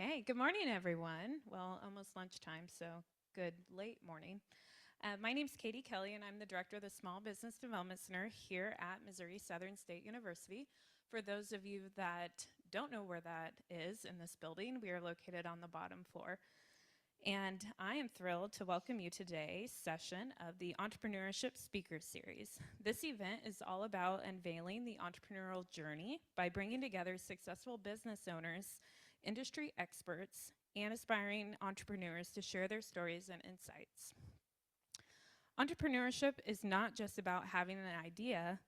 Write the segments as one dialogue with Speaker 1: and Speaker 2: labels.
Speaker 1: Okay, good morning, everyone. Well, almost lunchtime, so good late morning. My name's Katie Kelly, and I'm the director of the Small Business Development Center here at Missouri Southern State University. For those of you that don't know where that is in this building, we are located on the bottom floor. And I am thrilled to welcome you to today's session of the Entrepreneurship Speaker Series. This event is all about unveiling the entrepreneurial journey by bringing together successful business owners, industry experts, and aspiring entrepreneurs to share their stories and insights. Entrepreneurship is not just about having an idea,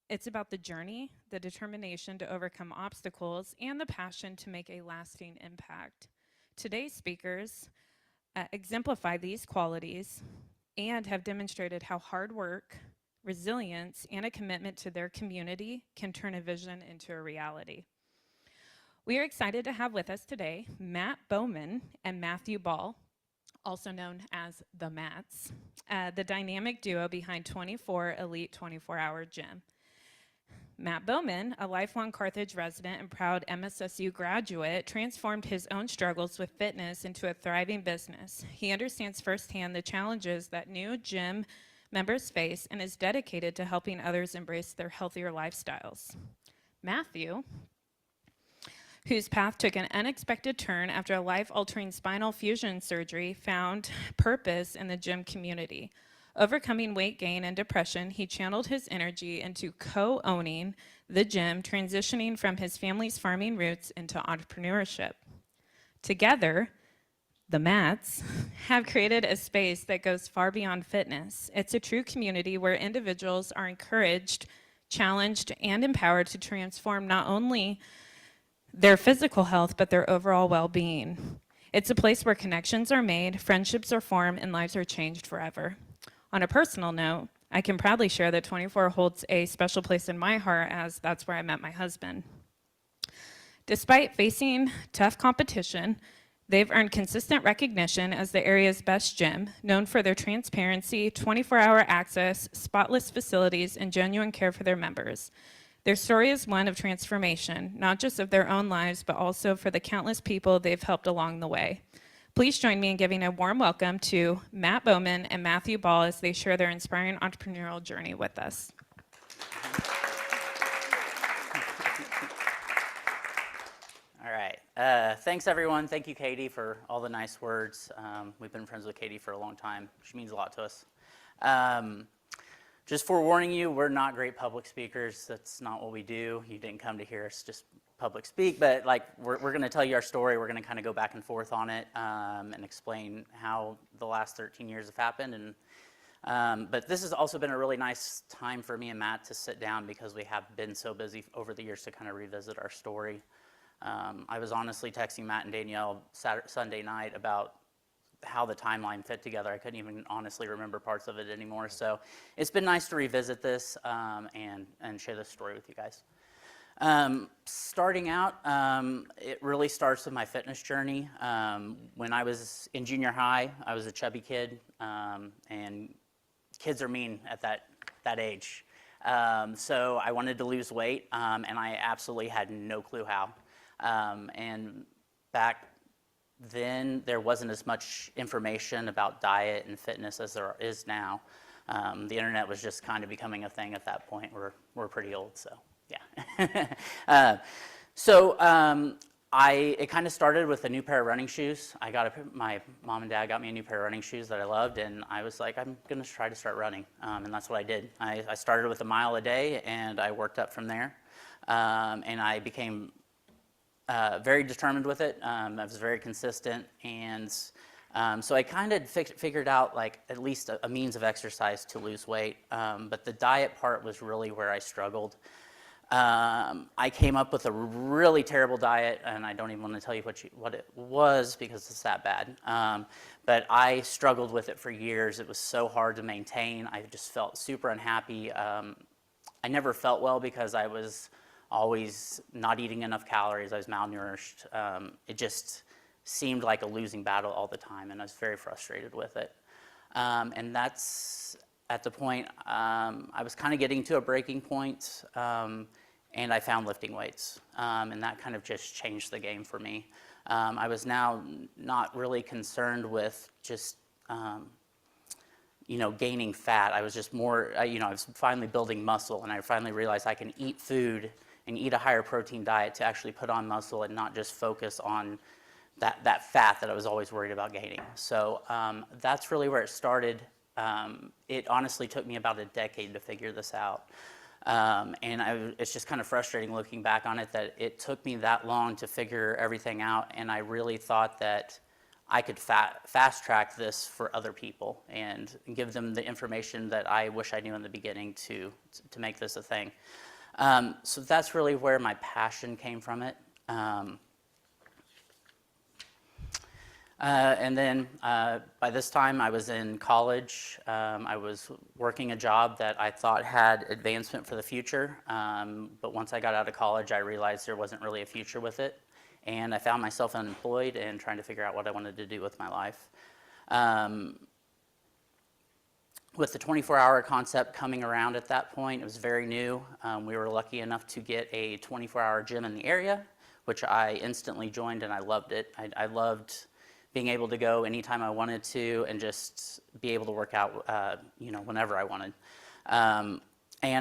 Speaker 1: it's about the journey, the determination to overcome obstacles, and the passion to make a lasting impact. Today's speakers exemplify these qualities and have demonstrated how hard work, resilience, and a commitment to their community can turn a vision into a reality. We are excited to have with us today Matt Baumann and Mathew Ball, also known as the Mats, the dynamic duo behind Twentyfour Elite 24-Hour Gym. Matt Baumann, a lifelong Carthage resident and proud MSSU graduate, transformed his own struggles with fitness into a thriving business. He understands firsthand the challenges that new gym members face and is dedicated to helping others embrace their healthier lifestyles. Mathew, whose path took an unexpected turn after a life-altering spinal fusion surgery, found purpose in the gym community. Overcoming weight gain and depression, he channeled his energy into co-owning the gym, transitioning from his family's farming roots into entrepreneurship. Together, the Mats have created a space that goes far beyond fitness. It's a true community where individuals are encouraged, challenged, and empowered to transform not only their physical health, but their overall well-being. It's a place where connections are made, friendships are formed, and lives are changed forever. On a personal note, I can proudly share that Twentyfour holds a special place in my heart, as that's where I met my husband. Despite facing tough competition, they've earned consistent recognition as the area's best gym, known for their transparency, 24-hour access, spotless facilities, and genuine care for their members. Their story is one of transformation, not just of their own lives, but also for the countless people they've helped along the way. Please join me in giving a warm welcome to Matt Baumann and Mathew Ball as they share their inspiring entrepreneurial journey with us.
Speaker 2: All right. Thanks, everyone. Thank you, Katie, for all the nice words. We've been friends with Katie for a long time. She means a lot to us. Just forewarning you, we're not great public speakers. That's not what we do. You didn't come to hear us just public speak, but like we're going to tell you our story. We're going to kind of go back and forth on it and explain how the last 13 years have happened. But this has also been a really nice time for me and Matt to sit down because we have been so busy over the years to kind of revisit our story. I was honestly texting Matt and Danielle Sunday night about how the timeline fit together. I couldn't even honestly remember parts of it anymore. So it's been nice to revisit this and share this story with you guys. Starting out, it really starts with my fitness journey. When I was in junior high, I was a chubby kid, and kids are mean at that age. So I wanted to lose weight, and I absolutely had no clue how. And back then, there wasn't as much information about diet and fitness as there is now. The internet was just kind of becoming a thing at that point. We're pretty old, so. Yeah. It kind of started with a new pair of running shoes. My mom and dad got me a new pair of running shoes that I loved, and I was like, I'm going to try to start running, and that's what I did. I started with a mile a day, and I worked up from there, and I became very determined with it. I was very consistent, and so I kind of figured out like at least a means of exercise to lose weight, but the diet part was really where I struggled. I came up with a really terrible diet, and I don't even want to tell you what it was because it's that bad. But I struggled with it for years. It was so hard to maintain. I just felt super unhappy. I never felt well because I was always not eating enough calories. I was malnourished. It just seemed like a losing battle all the time, and I was very frustrated with it. And that's at the point I was kind of getting to a breaking point. And I found lifting weights, and that kind of just changed the game for me. I was now not really concerned with just gaining fat. I was just more, I was finally building muscle, and I finally realized I can eat food and eat a higher protein diet to actually put on muscle and not just focus on that fat that I was always worried about gaining. So that's really where it started. It honestly took me about a decade to figure this out. It's just kind of frustrating looking back on it that it took me that long to figure everything out, and I really thought that I could fast track this for other people and give them the information that I wish I knew in the beginning to make this a thing. So that's really where my passion came from it. And then by this time I was in college. I was working a job that I thought had advancement for the future. But once I got out of college, I realized there wasn't really a future with it. And I found myself unemployed and trying to figure out what I wanted to do with my life. With the 24-hour concept coming around at that point, it was very new. We were lucky enough to get a 24-hour gym in the area, which I instantly joined, and I loved it. I loved being able to go anytime I wanted to and just be able to work out whenever I wanted. And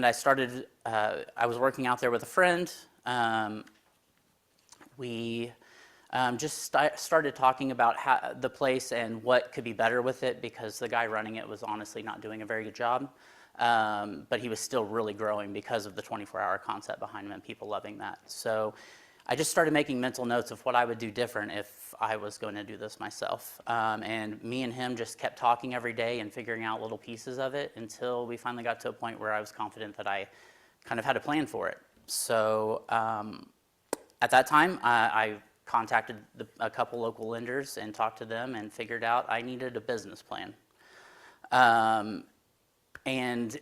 Speaker 2: I started, I was working out there with a friend. We just started talking about the place and what could be better with it, because the guy running it was honestly not doing a very good job. But he was still really growing because of the 24-hour concept behind him and people loving that. So I just started making mental notes of what I would do different if I was going to do this myself. And me and him just kept talking every day and figuring out little pieces of it until we finally got to a point where I was confident that I kind of had a plan for it. So at that time, I contacted a couple local lenders and talked to them and figured out I needed a business plan. And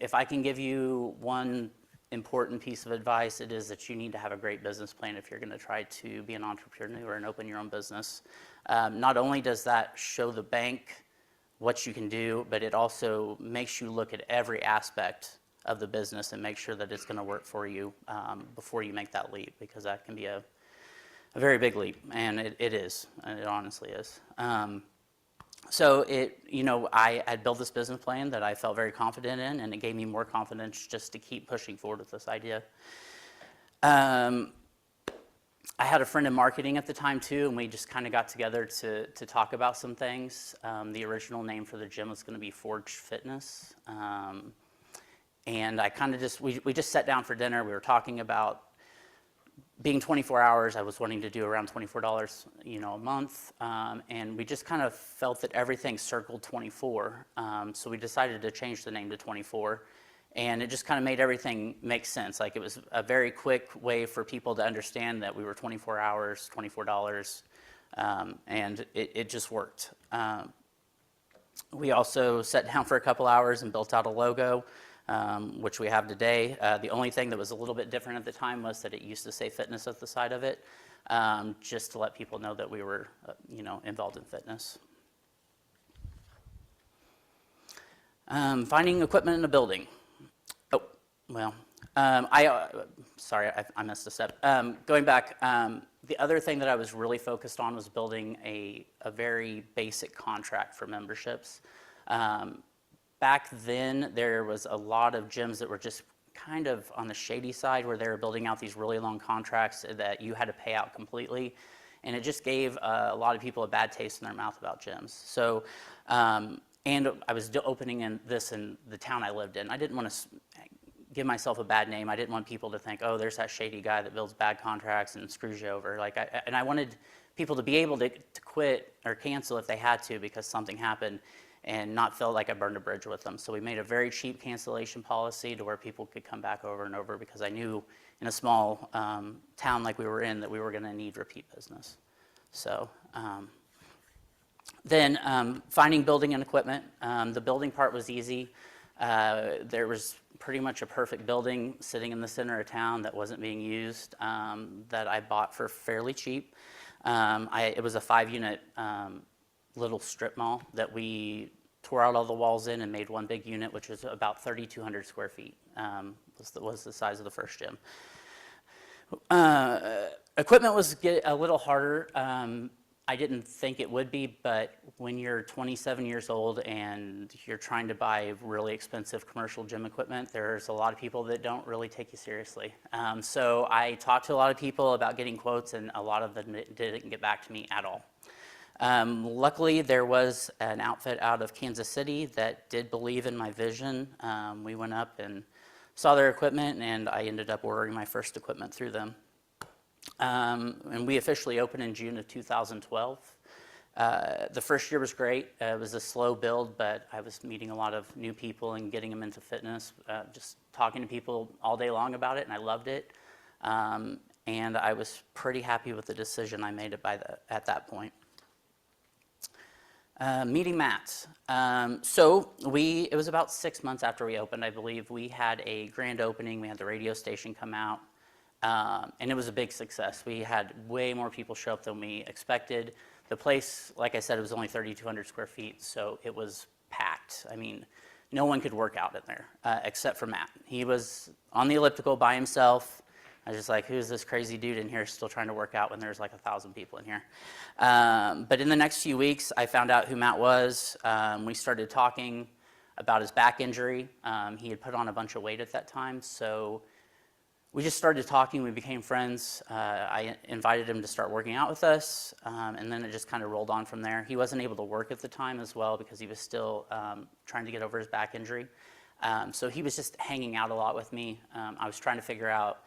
Speaker 2: if I can give you one important piece of advice, it is that you need to have a great business plan if you're going to try to be an entrepreneur and open your own business. Not only does that show the bank what you can do, but it also makes you look at every aspect of the business and make sure that it's going to work for you before you make that leap, because that can be a very big leap, and it is. It honestly is. So I had built this business plan that I felt very confident in, and it gave me more confidence just to keep pushing forward with this idea. I had a friend in marketing at the time too, and we just kind of got together to talk about some things. The original name for the gym was going to be Forge Fitness, and I kind of we just sat down for dinner. We were talking about being 24 hours, I was wanting to do around $24, a month, and we just kind of felt that everything circled 24. So we decided to change the name to 24, and it just kind of made everything make sense. Like, it was a very quick way for people to understand that we were 24 hours, $24, and it just worked. We also sat down for a couple hours and built out a logo, which we have today. The only thing that was a little bit different at the time was that it used to say fitness at the side of it, just to let people know that we were, involved in fitness. Finding equipment in a building. Oh, well, sorry, I messed this up. Going back, the other thing that I was really focused on was building a very basic contract for memberships. Back then, there was a lot of gyms that were just kind of on the shady side, where they were building out these really long contracts that you had to pay out completely. And it just gave a lot of people a bad taste in their mouth about gyms. So, and I was opening in the town I lived in. I didn't want to give myself a bad name. I didn't want people to think, oh, there's that shady guy that builds bad contracts and screws you over. And I wanted people to be able to quit or cancel if they had to because something happened, and not feel like I burned a bridge with them. So we made a very cheap cancellation policy to where people could come back over and over, because I knew in a small town like we were in that we were going to need repeat business. So then finding building and equipment. The building part was easy. There was pretty much a perfect building sitting in the center of town that wasn't being used, that I bought for fairly cheap. It was a 5-unit little strip mall that we tore out all the walls in and made one big unit, which was about 3,200 square feet, was the size of the first gym. Equipment was a little harder. I didn't think it would be, but when you're 27 years old and you're trying to buy really expensive commercial gym equipment, there's a lot of people that don't really take you seriously. So I talked to a lot of people about getting quotes, and a lot of them didn't get back to me at all. Luckily, there was an outfit out of Kansas City that did believe in my vision. We went up and saw their equipment, and I ended up ordering my first equipment through them. And we officially opened in June of 2012. The first year was great. It was a slow build, but I was meeting a lot of new people and getting them into fitness, just talking to people all day long about it, and I loved it. And I was pretty happy with the decision I made at that point. Meeting Matt. It was about 6 months after we opened, I believe. We had a grand opening. We had the radio station come out. And it was a big success. We had way more people show up than we expected. The place, like I said, it was only 3,200 square feet, so it was packed. I mean, no one could work out in there except for Matt. He was on the elliptical by himself. I was just like, who's this crazy dude in here still trying to work out when there's like 1,000 people in here? But in the next few weeks, I found out who Matt was. We started talking about his back injury. He had put on a bunch of weight at that time, so we just started talking. We became friends. I invited him to start working out with us, and then it just kind of rolled on from there. He wasn't able to work at the time as well because he was still trying to get over his back injury. So he was just hanging out a lot with me. I was trying to figure out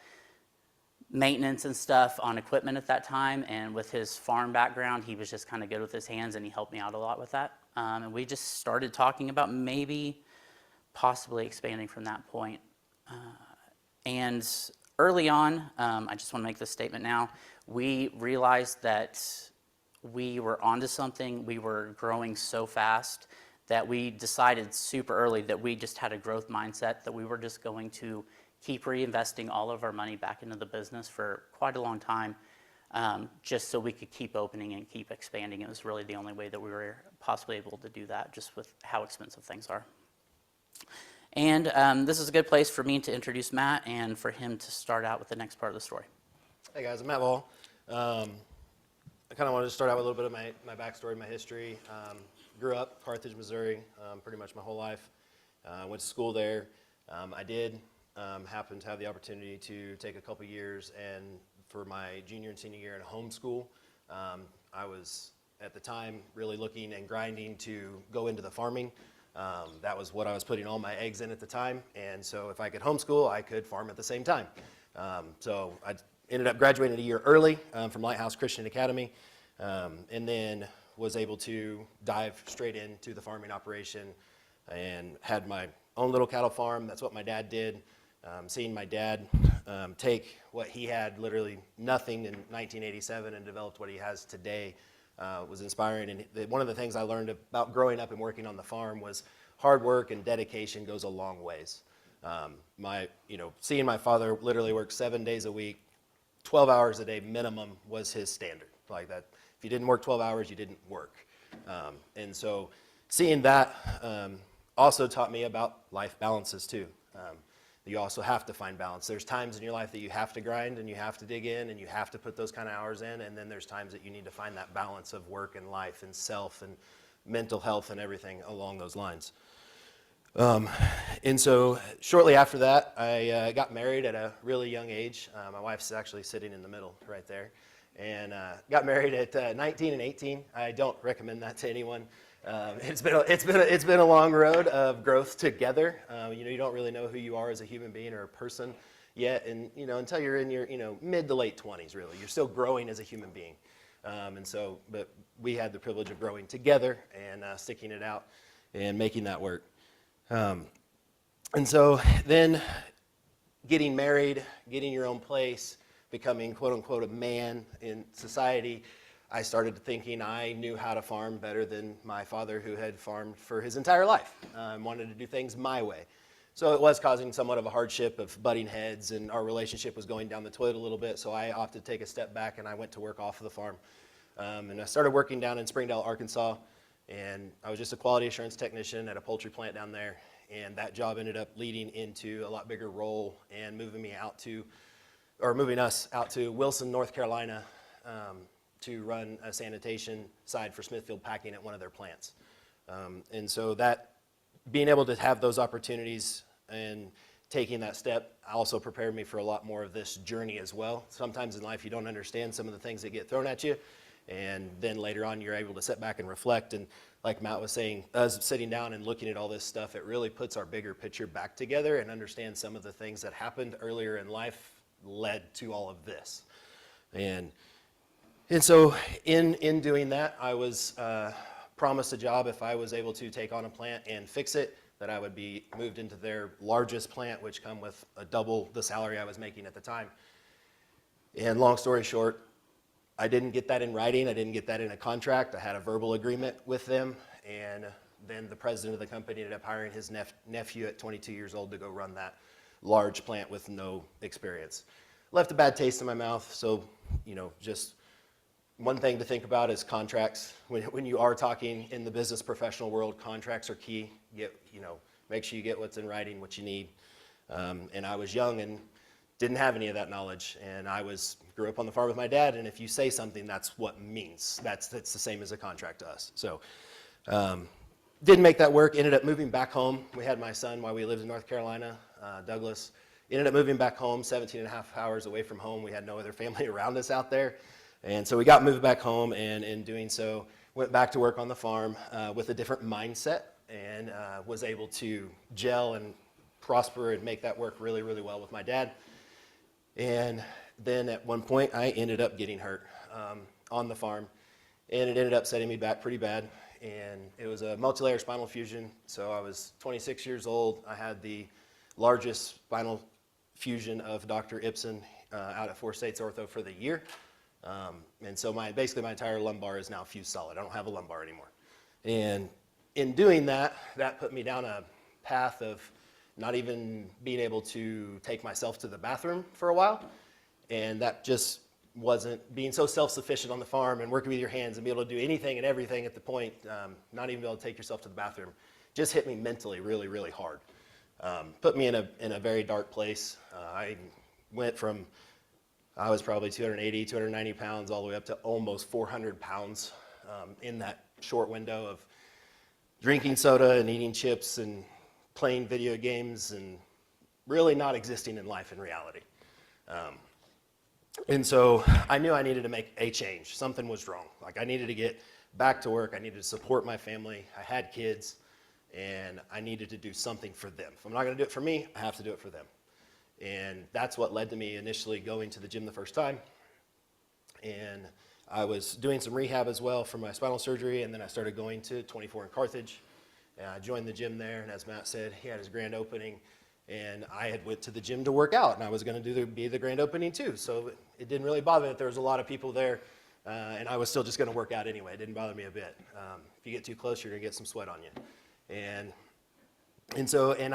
Speaker 2: maintenance and stuff on equipment at that time, and with his farm background, he was just kind of good with his hands, and he helped me out a lot with that. And we just started talking about possibly expanding from that point. And early on, I just want to make this statement now, we realized that we were onto something. We were growing so fast that we decided super early that we just had a growth mindset, that we were just going to keep reinvesting all of our money back into the business for quite a long time, just so we could keep opening and keep expanding. It was really the only way that we were possibly able to do that, just with how expensive things are. And this is a good place for me to introduce Matt and for him to start out with the next part of the story.
Speaker 3: Hey guys, I'm Matt Ball. I kind of wanted to start out with a little bit of my backstory, my history. Grew up Carthage, Missouri, pretty much my whole life. Went to school there. I did happen to have the opportunity to take a couple years, and for my junior and senior year in homeschool, I was at the time really looking and grinding to go into the farming. That was what I was putting all my eggs in at the time, and so if I could homeschool, I could farm at the same time. So I ended up graduating a year early from Lighthouse Christian Academy, and then was able to dive straight into the farming operation and had my own little cattle farm. That's what my dad did. Seeing my dad take what he had, literally nothing, in 1987 and developed what he has today was inspiring. And one of the things I learned about growing up and working on the farm was hard work and dedication goes a long ways. Seeing my father literally work 7 days a week, 12 hours a day minimum was his standard. Like that, if you didn't work 12 hours, you didn't work. And so seeing that also taught me about life balances too. You also have to find balance. There's times in your life that you have to grind and you have to dig in and you have to put those kind of hours in, and then there's times that you need to find that balance of work and life and self and mental health and everything along those lines. And so shortly after that, I got married at a really young age. My wife's actually sitting in the middle right there. And got married at 19 and 18. I don't recommend that to anyone. It's been a long road of growth together. You don't really know who you are as a human being or a person yet, and until you're in your mid to late 20s, really, you're still growing as a human being. But we had the privilege of growing together and sticking it out and making that work. And so then getting married, getting your own place, becoming quote unquote a man in society, I started thinking I knew how to farm better than my father, who had farmed for his entire life, and wanted to do things my way. So it was causing somewhat of a hardship of butting heads, and our relationship was going down the toilet a little bit, so I opted to take a step back and I went to work off of the farm. And I started working down in Springdale, Arkansas, and I was just a quality assurance technician at a poultry plant down there, and that job ended up leading into a lot bigger role and moving me out to moving us out to Wilson, North Carolina, to run a sanitation side for Smithfield Packing at one of their plants. And so that, being able to have those opportunities and taking that step also prepared me for a lot more of this journey as well. Sometimes in life you don't understand some of the things that get thrown at you, and then later on you're able to sit back and reflect. And like Matt was saying, us sitting down and looking at all this stuff, it really puts our bigger picture back together and understand some of the things that happened earlier in life led to all of this. And so in doing that, I was promised a job if I was able to take on a plant and fix it, that I would be moved into their largest plant, which come with a double the salary I was making at the time. And long story short, I didn't get that in writing. I didn't get that in a contract. I had a verbal agreement with them, and then the president of the company ended up hiring his nephew at 22 years old to go run that large plant with no experience. Left a bad taste in my mouth. So, just one thing to think about is contracts. When you are talking in the business professional world, contracts are key. Make sure you get what's in writing, what you need. And I was young and didn't have any of that knowledge. And grew up on the farm with my dad. And if you say something, that's what means. That's the same as a contract to us. So didn't make that work. Ended up moving back home. We had my son while we lived in North Carolina, Douglas. Ended up moving back home, 17 and a half hours away from home. We had no other family around us out there. And so we got moved back home, and in doing so, went back to work on the farm with a different mindset, and was able to gel and prosper and make that work really, really well with my dad. And then at one point, I ended up getting hurt on the farm, and it ended up setting me back pretty bad. And it was a multi-layer spinal fusion. So I was 26 years old. I had the largest spinal fusion of Dr. Ibsen out at Four States Ortho for the year. And so basically my entire lumbar is now fused solid. I don't have a lumbar anymore. And in doing that, that put me down a path of not even being able to take myself to the bathroom for a while. And that just wasn't being so self-sufficient on the farm and working with your hands and be able to do anything and everything at the point, not even be able to take yourself to the bathroom, just hit me mentally really, really hard. Put me in a very dark place. I went from, I was probably 280, 290 pounds all the way up to almost 400 pounds in that short window of drinking soda and eating chips and playing video games and really not existing in life in reality. And so I knew I needed to make a change. Something was wrong. Like I needed to get back to work. I needed to support my family. I had kids, and I needed to do something for them. If I'm not going to do it for me, I have to do it for them. And that's what led to me initially going to the gym the first time. And I was doing some rehab as well for my spinal surgery, and then I started going to Twentyfour in Carthage. And I joined the gym there, and as Matt said, he had his grand opening, and I had went to the gym to work out, and I was going to be the grand opening too. So it didn't really bother me that there was a lot of people there, and I was still just going to work out anyway. It didn't bother me a bit. If you get too close, you're going to get some sweat on you. And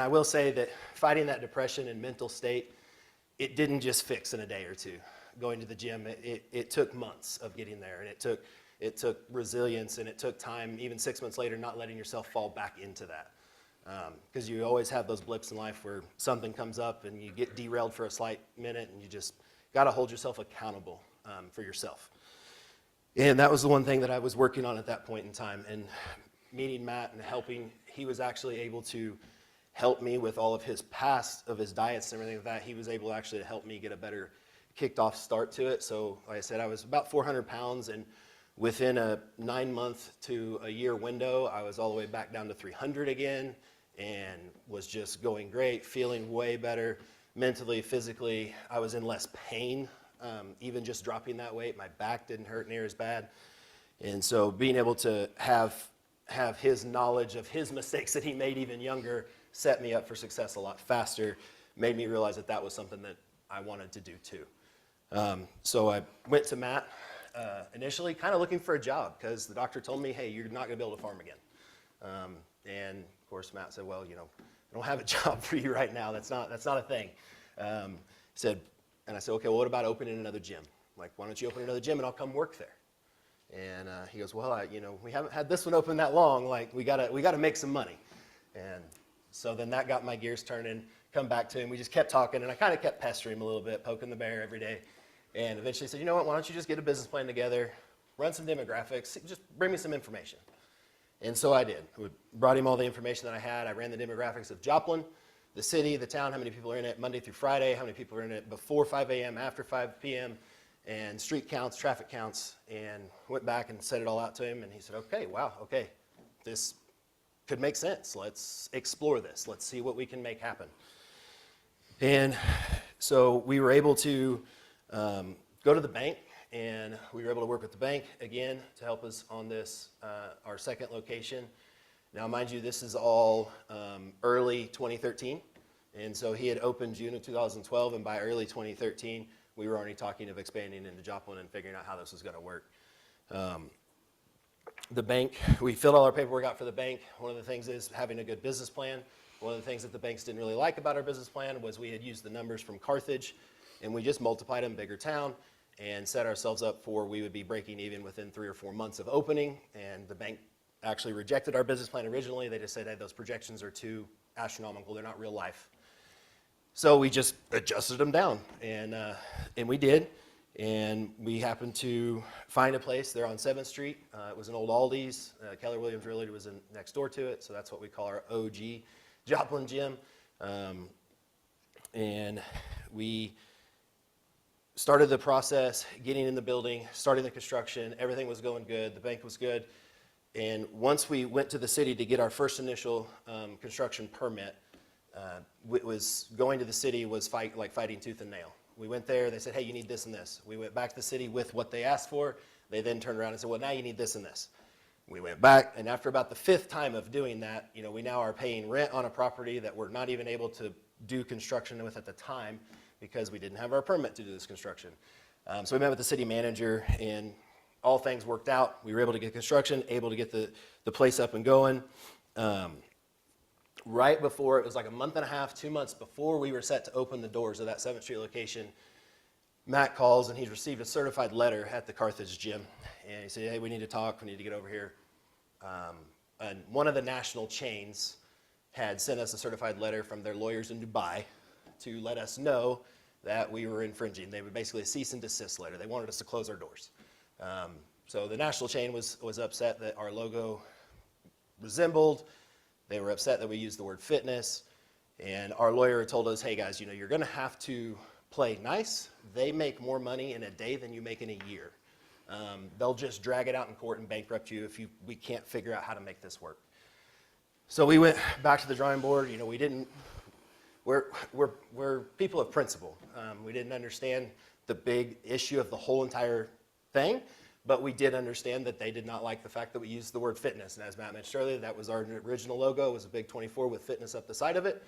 Speaker 3: I will say that fighting that depression and mental state, it didn't just fix in a day or two. Going to the gym, it took months of getting there, and it took resilience, and it took time, even 6 months later, not letting yourself fall back into that. Because you always have those blips in life where something comes up and you get derailed for a slight minute, and you just got to hold yourself accountable for yourself. And that was the one thing that I was working on at that point in time. And meeting Matt and helping, he was actually able to help me with all of his past, of his diets and everything like that. He was able actually to help me get a better kicked off start to it. So like I said, I was about 400 pounds, and within a 9-month to a year window, I was all the way back down to 300 again, and was just going great, feeling way better mentally, physically. I was in less pain, even just dropping that weight. My back didn't hurt near as bad. And so being able to have his knowledge of his mistakes that he made even younger set me up for success a lot faster, made me realize that that was something that I wanted to do too. So I went to Matt initially kind of looking for a job, because the doctor told me, hey, you're not going to be able to farm again. And of course Matt said, well, I don't have a job for you right now. That's not a thing. And I said, okay, well, what about opening another gym? Like, why don't you open another gym and I'll come work there? And he goes, well, we haven't had this one open that long. Like, we gotta make some money. And so then that got my gears turning. come back to him. We just kept talking, and I kind of kept pestering him a little bit, poking the bear every day. And eventually he said, you know what, why don't you just get a business plan together, run some demographics, just bring me some information. And so I did. I brought him all the information that I had. I ran the demographics of Joplin, the city, the town, how many people are in it Monday through Friday, how many people are in it before 5 a.m., after 5 p.m., and street counts, traffic counts, and went back and set it all out to him. And he said, okay, wow, okay, this could make sense. Let's explore this. Let's see what we can make happen. And so we were able to go to the bank, and we were able to work with the bank again to help us on this, our second location. Now, mind you, this is all early 2013, and so he had opened June of 2012, and by early 2013, we were already talking of expanding into Joplin and figuring out how this was going to work. The bank, we filled all our paperwork out for the bank. One of the things is having a good business plan. One of the things that the banks didn't really like about our business plan was we had used the numbers from Carthage, and we just multiplied them, bigger town, and set ourselves up for we would be breaking even within 3 or 4 months of opening. And the bank actually rejected our business plan originally. They just said, hey, those projections are too astronomical. They're not real life. So we just adjusted them down, and we did. And we happened to find a place there on 7th Street. It was an old Aldi's. Keller Williams Realty was next door to it, so that's what we call our OG Joplin gym. And we started the process, getting in the building, starting the construction. Everything was going good. The bank was good. And once we went to the city to get our first initial construction permit, it was going to the city was like fighting tooth and nail. We went there. They said, hey, you need this and this. We went back to the city with what they asked for. They then turned around and said, well, now you need this and this. We went back, and after about the 5th time of doing that, we now are paying rent on a property that we're not even able to do construction with at the time because we didn't have our permit to do this construction. So we met with the city manager, and all things worked out. We were able to get construction, able to get the place up and going. Right before, it was like a month and a half, 2 months before we were set to open the doors of that 7th Street location, Matt calls, and he's received a certified letter at the Carthage gym. And he said, hey, we need to talk. We need to get over here. And one of the national chains had sent us a certified letter from their lawyers in Dubai to let us know that we were infringing. They were basically a cease and desist letter. They wanted us to close our doors. So the national chain was upset that our logo resembled. They were upset that we used the word fitness. And our lawyer told us, hey guys, you're going to have to play nice. They make more money in a day than you make in a year. They'll just drag it out in court and bankrupt you if we can't figure out how to make this work. So we went back to the drawing board. We're people of principle. We didn't understand the big issue of the whole entire thing, but we did understand that they did not like the fact that we used the word fitness. And as Matt mentioned earlier, that was our original logo. It was a big 24 with fitness up the side of it.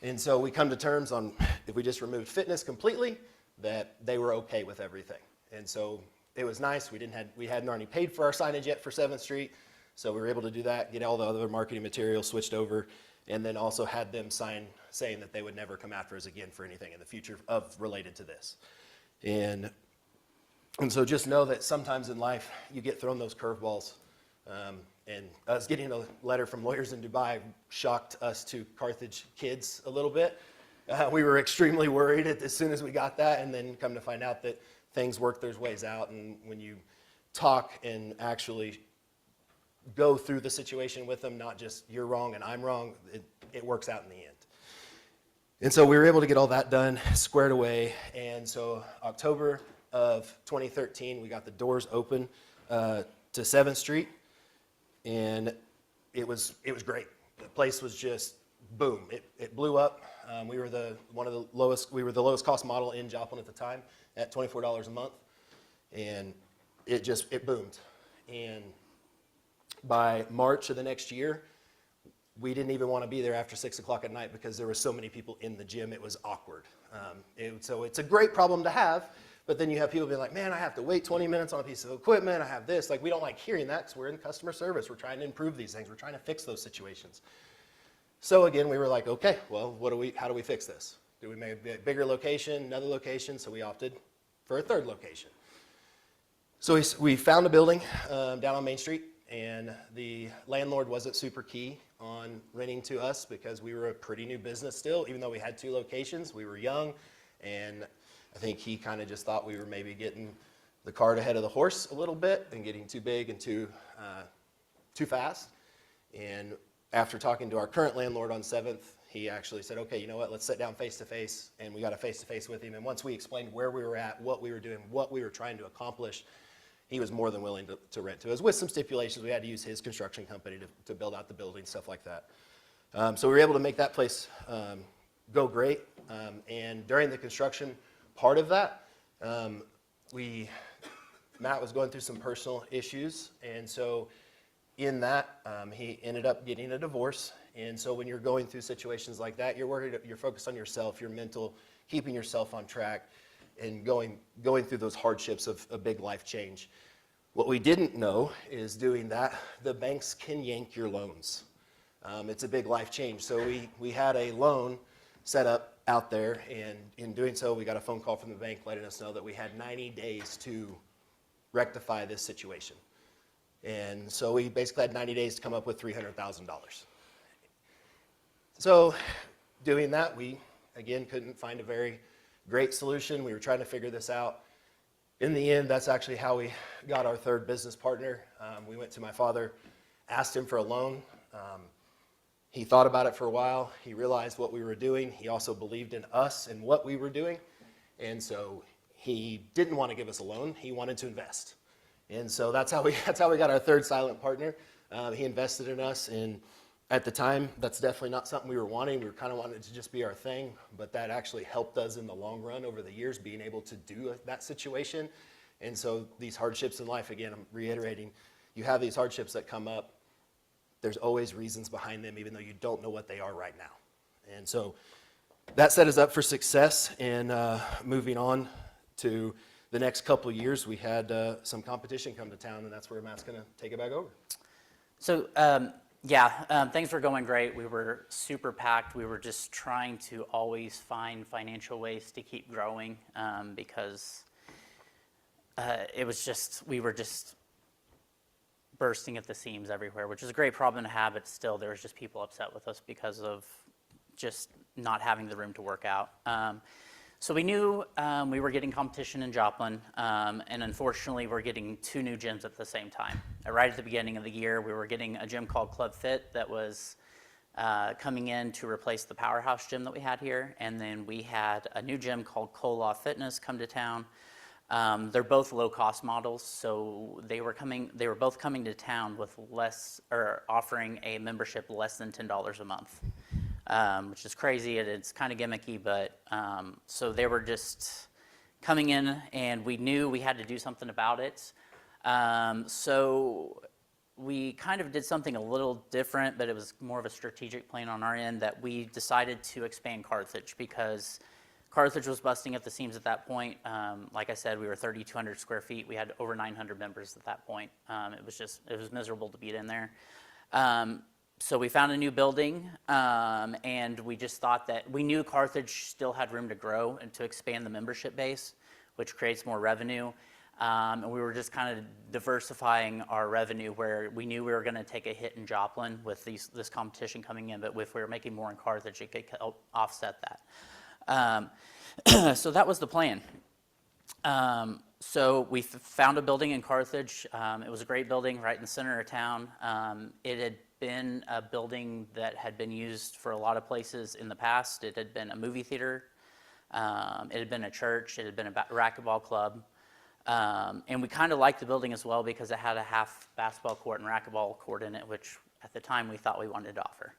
Speaker 3: And so we come to terms on if we just removed fitness completely, that they were okay with everything. And so it was nice. We hadn't already paid for our signage yet for 7th Street. So we were able to do that, get all the other marketing material switched over, and then also had them sign saying that they would never come after us again for anything in the future related to this. And so just know that sometimes in life you get thrown those curveballs. And us getting a letter from lawyers in Dubai shocked us to Carthage kids a little bit. We were extremely worried as soon as we got that, and then come to find out that things work their ways out. And when you talk and actually go through the situation with them, not just you're wrong and I'm wrong, it works out in the end. And so we were able to get all that done, squared away. And so October of 2013, we got the doors open to 7th Street. And it was great. The place was just boom. It blew up. We were the lowest cost model in Joplin at the time at $24 a month, and it boomed. And by March of the next year, we didn't even want to be there after 6 o'clock at night because there were so many people in the gym. It was awkward. So it's a great problem to have. But then you have people being like, man, I have to wait 20 minutes on a piece of equipment. I have this. Like, we don't like hearing that because we're in customer service. We're trying to improve these things. We're trying to fix those situations. So again, we were like, okay, well, how do we fix this? Do we make a bigger location, another location? So we opted for a third location. So we found a building down on Main Street, and the landlord wasn't super key on renting to us because we were a pretty new business still. Even though we had 2 locations, we were young, and I think he kind of just thought we were maybe getting the cart ahead of the horse a little bit and getting too big and too fast. And after talking to our current landlord on 7th, he actually said, okay, you know what, let's sit down face to face. And we got a face to face with him. And once we explained where we were at, what we were doing, what we were trying to accomplish, he was more than willing to rent to us with some stipulations. We had to use his construction company to build out the building, stuff like that. So we were able to make that place go great. And during the construction part of that, Matt was going through some personal issues. And so in that, he ended up getting a divorce. And so when you're going through situations like that, you're worried, you're focused on yourself, your mental, keeping yourself on track, and going through those hardships of a big life change. What we didn't know is doing that, the banks can yank your loans. It's a big life change. So we had a loan set up out there, and in doing so, we got a phone call from the bank letting us know that we had 90 days to rectify this situation. And so we basically had 90 days to come up with $300,000. So doing that, we, again, couldn't find a very great solution. We were trying to figure this out. In the end, that's actually how we got our 3rd business partner. We went to my father, asked him for a loan. He thought about it for a while. He realized what we were doing. He also believed in us and what we were doing. And so he didn't want to give us a loan. He wanted to invest. And so that's how we got our 3rd silent partner. He invested in us, and at the time, that's definitely not something we were wanting. We were kind of wanting it to just be our thing, but that actually helped us in the long run over the years, being able to do that situation. And so these hardships in life, again, I'm reiterating, you have these hardships that come up. There's always reasons behind them, even though you don't know what they are right now. And so that set us up for success. And moving on to the next couple of years, we had some competition come to town, and that's where Matt's going to take it back over.
Speaker 2: So, things were going great. We were super packed. We were just trying to always find financial ways to keep growing because we were just bursting at the seams everywhere, which is a great problem to have, but still there was just people upset with us because of just not having the room to work out. So we knew we were getting competition in Joplin, and unfortunately we're getting 2 new gyms at the same time. Right at the beginning of the year, we were getting a gym called Club Fit that was coming in to replace the powerhouse gym that we had here, and then we had a new gym called Cola Fitness come to town. They're both low-cost models, so they were both coming to town with offering a membership less than $10 a month. Which is crazy. It's kind of gimmicky, but so they were just coming in, and we knew we had to do something about it. So we kind of did something a little different, but it was more of a strategic plan on our end that we decided to expand Carthage because Carthage was busting at the seams at that point. Like I said, we were 3,200 square feet. We had over 900 members at that point. It was miserable to be in there. So we found a new building, and we just thought that we knew Carthage still had room to grow and to expand the membership base, which creates more revenue. And we were just kind of diversifying our revenue where we knew we were going to take a hit in Joplin with this competition coming in, but if we were making more in Carthage, it could help offset that. So that was the plan. So we found a building in Carthage. It was a great building right in the center of town. It had been a building that had been used for a lot of places in the past. It had been a movie theater. It had been a church. It had been a racquetball club. And we kind of liked the building as well because it had a half basketball court and racquetball court in it, which at the time we thought we wanted to offer.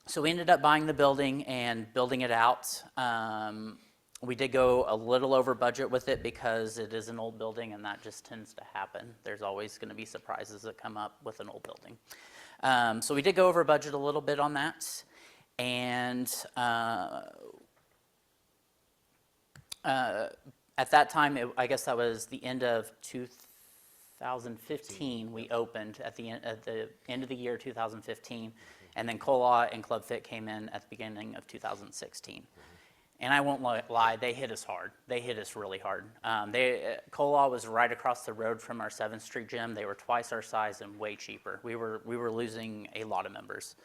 Speaker 2: So we ended up buying the building and building it out. We did go a little over budget with it because it is an old building, and that just tends to happen. There's always going to be surprises that come up with an old building. So we did go over budget a little bit on that. And at that time, I guess that was the end of 2015. We opened at the end of the year 2015, and then Cola and Club Fit came in at the beginning of 2016. And I won't lie, they hit us hard. They hit us really hard. Cola was right across the road from our 7th Street gym. They were twice our size and way cheaper. We were losing a lot of members.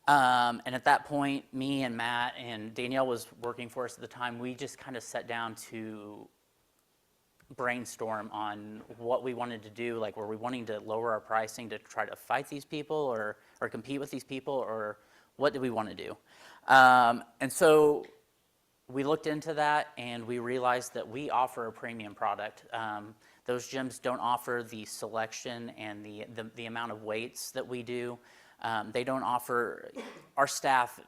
Speaker 2: And at that point, me and Matt and Danielle was working for us at the time. We just kind of sat down to brainstorm on what we wanted to do. Like, were we wanting to lower our pricing to try to fight these people or compete with these people, or what did we want to do? And so we looked into that, and we realized that we offer a premium product. Those gyms don't offer the selection and the amount of weights that we do. They don't offer, our staff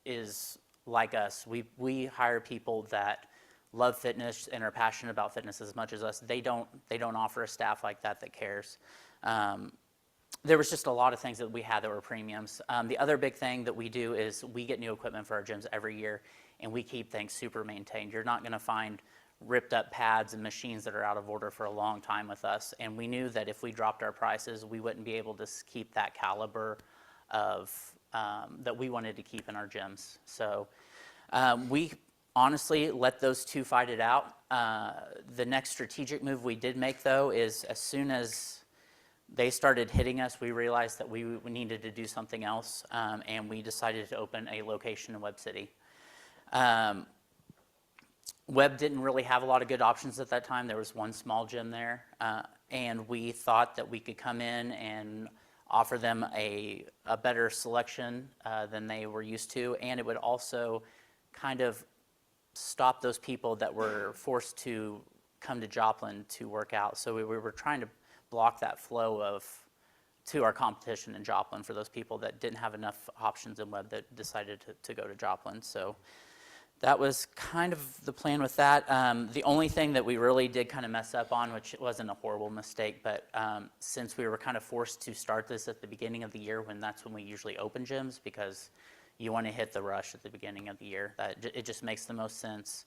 Speaker 2: is like us. We hire people that love fitness and are passionate about fitness as much as us. They don't offer a staff like that cares. There was just a lot of things that we had that were premiums. The other big thing that we do is we get new equipment for our gyms every year, and we keep things super maintained. You're not going to find ripped up pads and machines that are out of order for a long time with us. And we knew that if we dropped our prices, we wouldn't be able to keep that caliber of that we wanted to keep in our gyms. So we honestly let those two fight it out. The next strategic move we did make, though, is as soon as they started hitting us, we realized that we needed to do something else, and we decided to open a location in Webb City. Webb didn't really have a lot of good options at that time. There was one small gym there, and we thought that we could come in and offer them a better selection than they were used to, and it would also kind of stop those people that were forced to come to Joplin to work out. So we were trying to block that flow to our competition in Joplin for those people that didn't have enough options in Webb that decided to go to Joplin. So that was kind of the plan with that. The only thing that we really did kind of mess up on, which wasn't a horrible mistake, but since we were kind of forced to start this at the beginning of the year, that's when we usually open gyms, because you want to hit the rush at the beginning of the year. It just makes the most sense.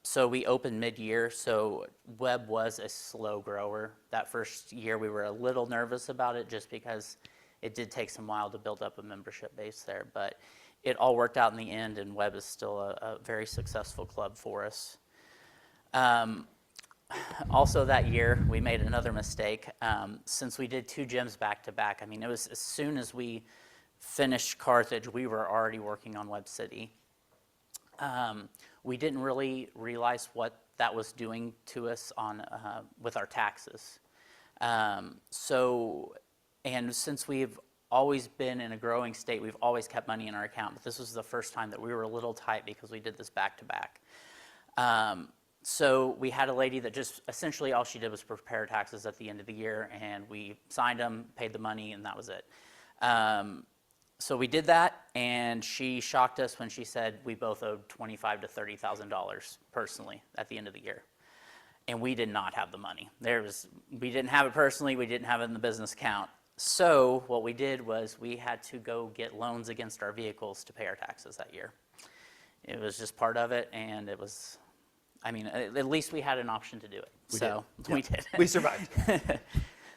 Speaker 2: So we opened mid-year, so Webb was a slow grower. That first year we were a little nervous about it just because it did take some while to build up a membership base there, but it all worked out in the end, and Webb is still a very successful club for us. Also that year, we made another mistake. Since we did 2 gyms back to back, I mean, it was as soon as we finished Carthage, we were already working on Webb City. We didn't really realize what that was doing to us with our taxes. And since we've always been in a growing state, we've always kept money in our account, but this was the first time that we were a little tight because we did this back to back. So we had a lady that just essentially all she did was prepare taxes at the end of the year, and we signed them, paid the money, and that was it. So we did that, and she shocked us when she said we both owed $25,000 to $30,000 personally at the end of the year. And we did not have the money. We didn't have it personally, we didn't have it in the business account. So what we did was we had to go get loans against our vehicles to pay our taxes that year. It was just part of it, and it was, I mean, at least we had an option to do it. We did.
Speaker 3: We survived.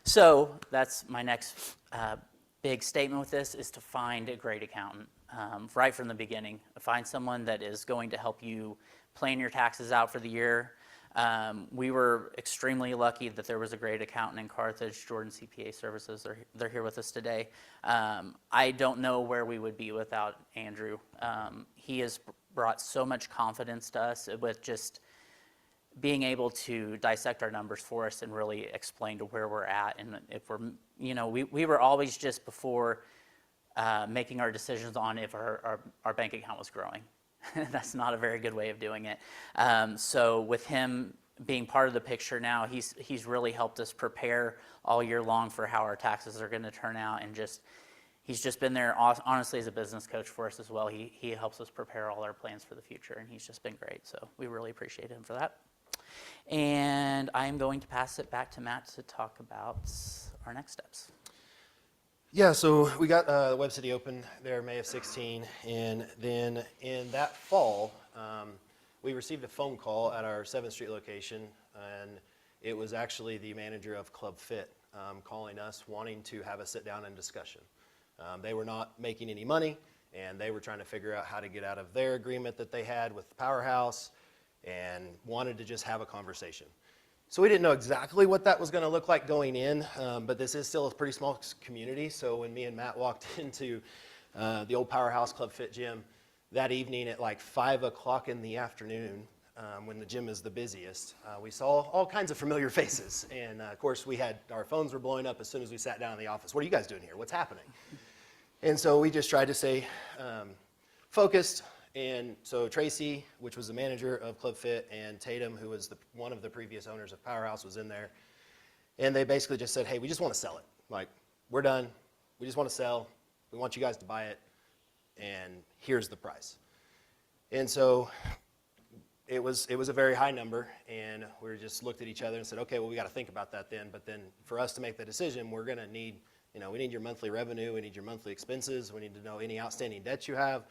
Speaker 2: So that's my next big statement with this, is to find a great accountant right from the beginning. Find someone that is going to help you plan your taxes out for the year. We were extremely lucky that there was a great accountant in Carthage, Jordan CPA Services. They're here with us today. I don't know where we would be without Andrew. He has brought so much confidence to us with just being able to dissect our numbers for us and really explain to where we're at. And if we're, we were always just before making our decisions on if our bank account was growing. That's not a very good way of doing it. So with him being part of the picture now, he's really helped us prepare all year long for how our taxes are going to turn out, and he's just been there honestly as a business coach for us as well. He helps us prepare all our plans for the future, and he's just been great. So we really appreciate him for that. And I'm going to pass it back to Matt to talk about our next steps.
Speaker 3: Yeah, so we got Webb City open there May of 16, and then in that fall, we received a phone call at our 7th Street location, and it was actually the manager of Club Fit calling us, wanting to have a sit down and discussion. They were not making any money, and they were trying to figure out how to get out of their agreement that they had with the Powerhouse and wanted to just have a conversation. So we didn't know exactly what that was going to look like going in, but this is still a pretty small community. So when me and Matt walked into the old Powerhouse Club Fit gym that evening at like 5 o'clock in the afternoon, when the gym is the busiest, we saw all kinds of familiar faces. And of course, our phones were blowing up as soon as we sat down in the office. What are you guys doing here? What's happening? And so we just tried to stay focused. And so Tracy, which was the manager of Club Fit, and Tatum, who was one of the previous owners of Powerhouse, was in there. And they basically just said, hey, we just want to sell it. Like, we're done. We just want to sell. We want you guys to buy it. And here's the price. And so it was a very high number. And we just looked at each other and said, okay, well, we got to think about that then. But then for us to make the decision, we're going to need, we need your monthly revenue. We need your monthly expenses. We need to know any outstanding debts you have.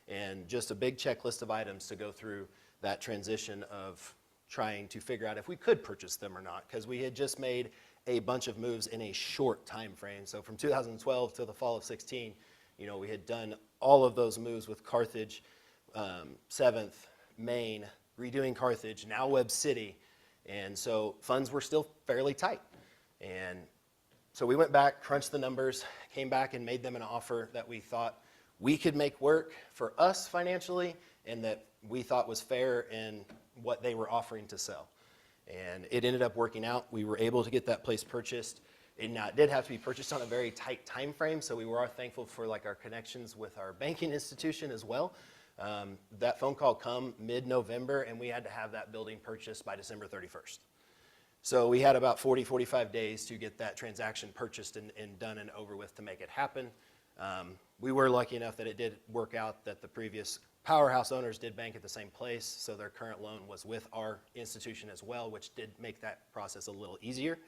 Speaker 3: And just a big checklist of items to go through that transition of trying to figure out if we could purchase them or not, because we had just made a bunch of moves in a short time frame. So from 2012 to the fall of 16, we had done all of those moves with Carthage, 7th, Maine, redoing Carthage, now Webb City, and so funds were still fairly tight. And so we went back, crunched the numbers, came back and made them an offer that we thought we could make work for us financially and that we thought was fair in what they were offering to sell. And it ended up working out. We were able to get that place purchased. It did have to be purchased on a very tight time frame, so we were thankful for our connections with our banking institution as well. That phone call come mid-November, and we had to have that building purchased by December 31st. So we had about 45 days to get that transaction purchased and done and over with to make it happen. We were lucky enough that it did work out that the previous Powerhouse owners did bank at the same place, so their current loan was with our institution as well, which did make that process a little easier.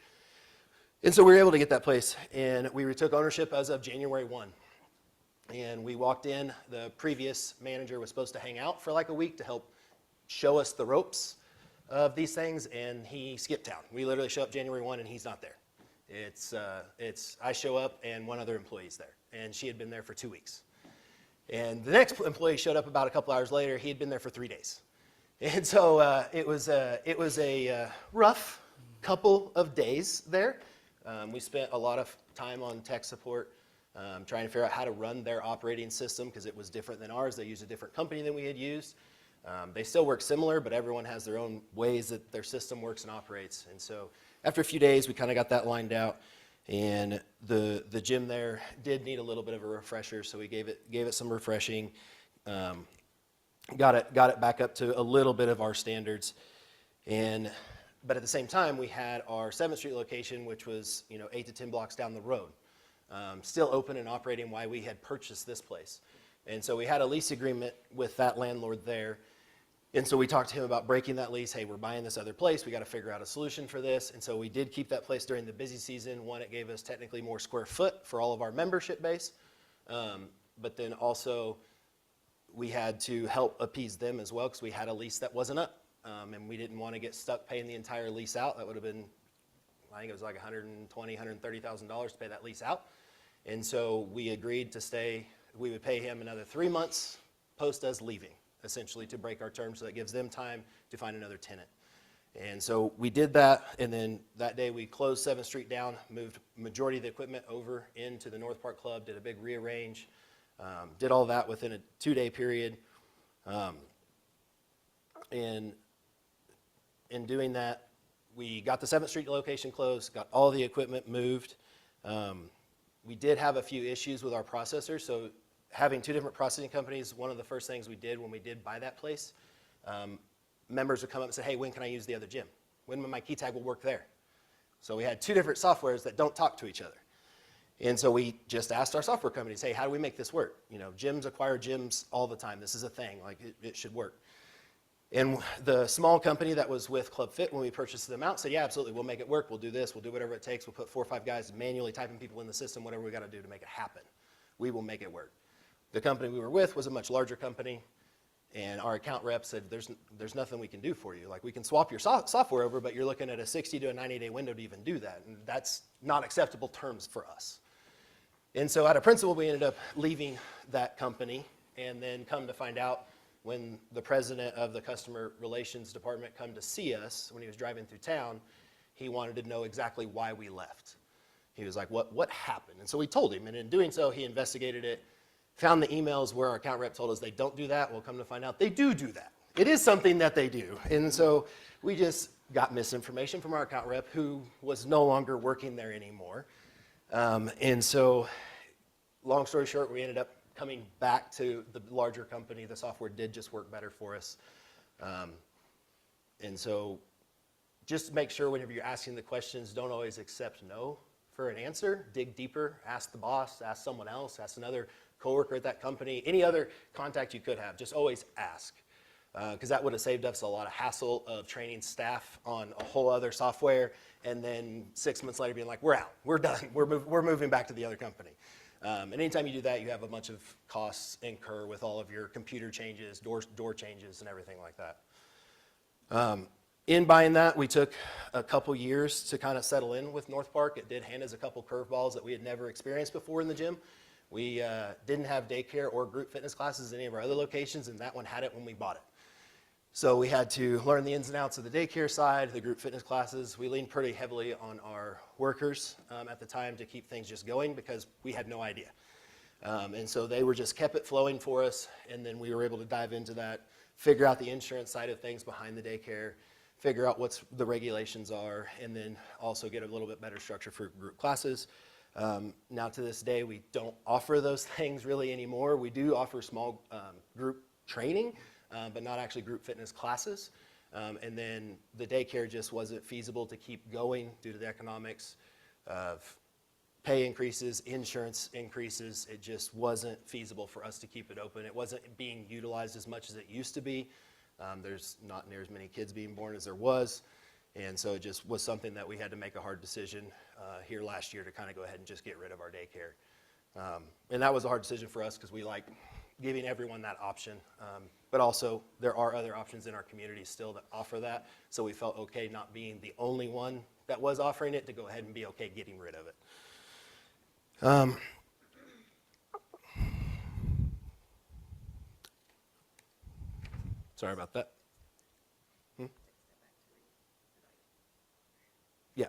Speaker 3: And so we were able to get that place, and we retook ownership as of January 1. And we walked in, the previous manager was supposed to hang out for like a week to help show us the ropes of these things, and he skipped town. We literally show up January 1 and he's not there. I show up and one other employee's there, and she had been there for 2 weeks. And the next employee showed up about a couple hours later. He had been there for 3 days. And so it was a rough couple of days there. We spent a lot of time on tech support, trying to figure out how to run their operating system because it was different than ours. They used a different company than we had used. They still work similar, but everyone has their own ways that their system works and operates. And so after a few days, we kind of got that lined out. And the gym there did need a little bit of a refresher, so we gave it some refreshing, got it back up to a little bit of our standards, but at the same time we had our 7th Street location, which was 8 to 10 blocks down the road, still open and operating while we had purchased this place, and so we had a lease agreement with that landlord there. And so we talked to him about breaking that lease. Hey, we're buying this other place. We got to figure out a solution for this. And so we did keep that place during the busy season. One, it gave us technically more square foot for all of our membership base. But then also we had to help appease them as well because we had a lease that wasn't up. And we didn't want to get stuck paying the entire lease out. That would have been, I think it was like $120,000, $130,000 to pay that lease out. And so we agreed to stay. We would pay him another 3 months post us leaving, essentially, to break our terms, so that gives them time to find another tenant. And so we did that, and then that day we closed 7th Street down, moved majority of the equipment over into the North Park Club, did a big rearrange, did all that within a 2-day period. And in doing that, we got the 7th Street location closed, got all the equipment moved. We did have a few issues with our processors, so having 2 different processing companies, one of the first things we did when we did buy that place, members would come up and say, hey, when can I use the other gym? When my key tag will work there? So we had 2 different softwares that don't talk to each other. And so we just asked our software companies, hey, how do we make this work? Gyms acquire gyms all the time. This is a thing, like it should work. And the small company that was with Club Fit, when we purchased them out, said, yeah, absolutely, we'll make it work. We'll do this. We'll do whatever it takes. We'll put 4 or 5 guys manually typing people in the system, whatever we got to do to make it happen. We will make it work. The company we were with was a much larger company, and our account rep said, there's nothing we can do for you. Like, we can swap your software over, but you're looking at a 60 to a 90-day window to even do that, and that's not acceptable terms for us. And so out of principle, we ended up leaving that company, and then come to find out when the president of the customer relations department come to see us, when he was driving through town, he wanted to know exactly why we left. He was like, what happened? And so we told him, and in doing so, he investigated it, found the emails where our account rep told us they don't do that. We'll come to find out they do that. It is something that they do. And so we just got misinformation from our account rep, who was no longer working there anymore. And so, long story short, we ended up coming back to the larger company. The software did just work better for us. And so just make sure whenever you're asking the questions, don't always accept no for an answer. Dig deeper, ask the boss, ask someone else, ask another coworker at that company, any other contact you could have. Just always ask, because that would have saved us a lot of hassle of training staff on a whole other software, and then 6 months later being like, we're out, we're done, we're moving back to the other company. And anytime you do that, you have a bunch of costs incur with all of your computer changes, door changes, and everything like that. In buying that, we took a couple years to kind of settle in with North Park. It did hand us a couple curveballs that we had never experienced before in the gym. We didn't have daycare or group fitness classes at any of our other locations, and that one had it when we bought it. So we had to learn the ins and outs of the daycare side, the group fitness classes. We leaned pretty heavily on our workers at the time to keep things just going, because we had no idea. And so they were just kept it flowing for us, and then we were able to dive into that, figure out the insurance side of things behind the daycare, figure out what the regulations are, and then also get a little bit better structure for group classes. Now to this day, we don't offer those things really anymore. We do offer small group training, but not actually group fitness classes. And then the daycare just wasn't feasible to keep going due to the economics of pay increases, insurance increases. It just wasn't feasible for us to keep it open. It wasn't being utilized as much as it used to be. There's not near as many kids being born as there was. And so it just was something that we had to make a hard decision here last year to kind of go ahead and just get rid of our daycare. And that was a hard decision for us, because we like giving everyone that option. But also, there are other options in our community still that offer that. So we felt okay not being the only one that was offering it, to go ahead and be okay getting rid of it. Sorry about that. Yeah.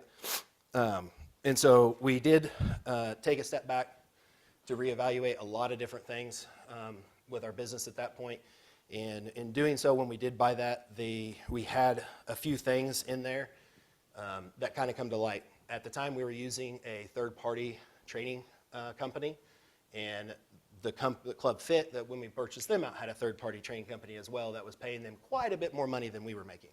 Speaker 3: And so we did take a step back to reevaluate a lot of different things with our business at that point. And in doing so, when we did buy that, we had a few things in there that kind of come to light. At the time, we were using a third-party training company, and the Club Fit, that when we purchased them out, had a third-party training company as well that was paying them quite a bit more money than we were making.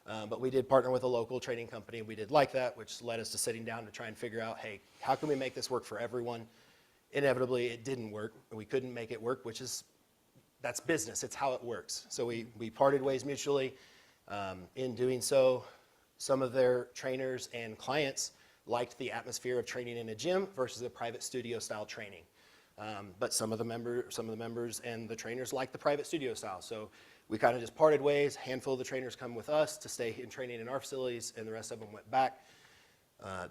Speaker 3: But we did partner with a local training company. We did like that, which led us to sitting down to try and figure out, hey, how can we make this work for everyone? Inevitably, it didn't work. We couldn't make it work, that's business. It's how it works. So we parted ways mutually. In doing so, some of their trainers and clients liked the atmosphere of training in a gym versus a private studio style training. But some of the members and the trainers liked the private studio style. So we kind of just parted ways. A handful of the trainers come with us to stay in training in our facilities, and the rest of them went back.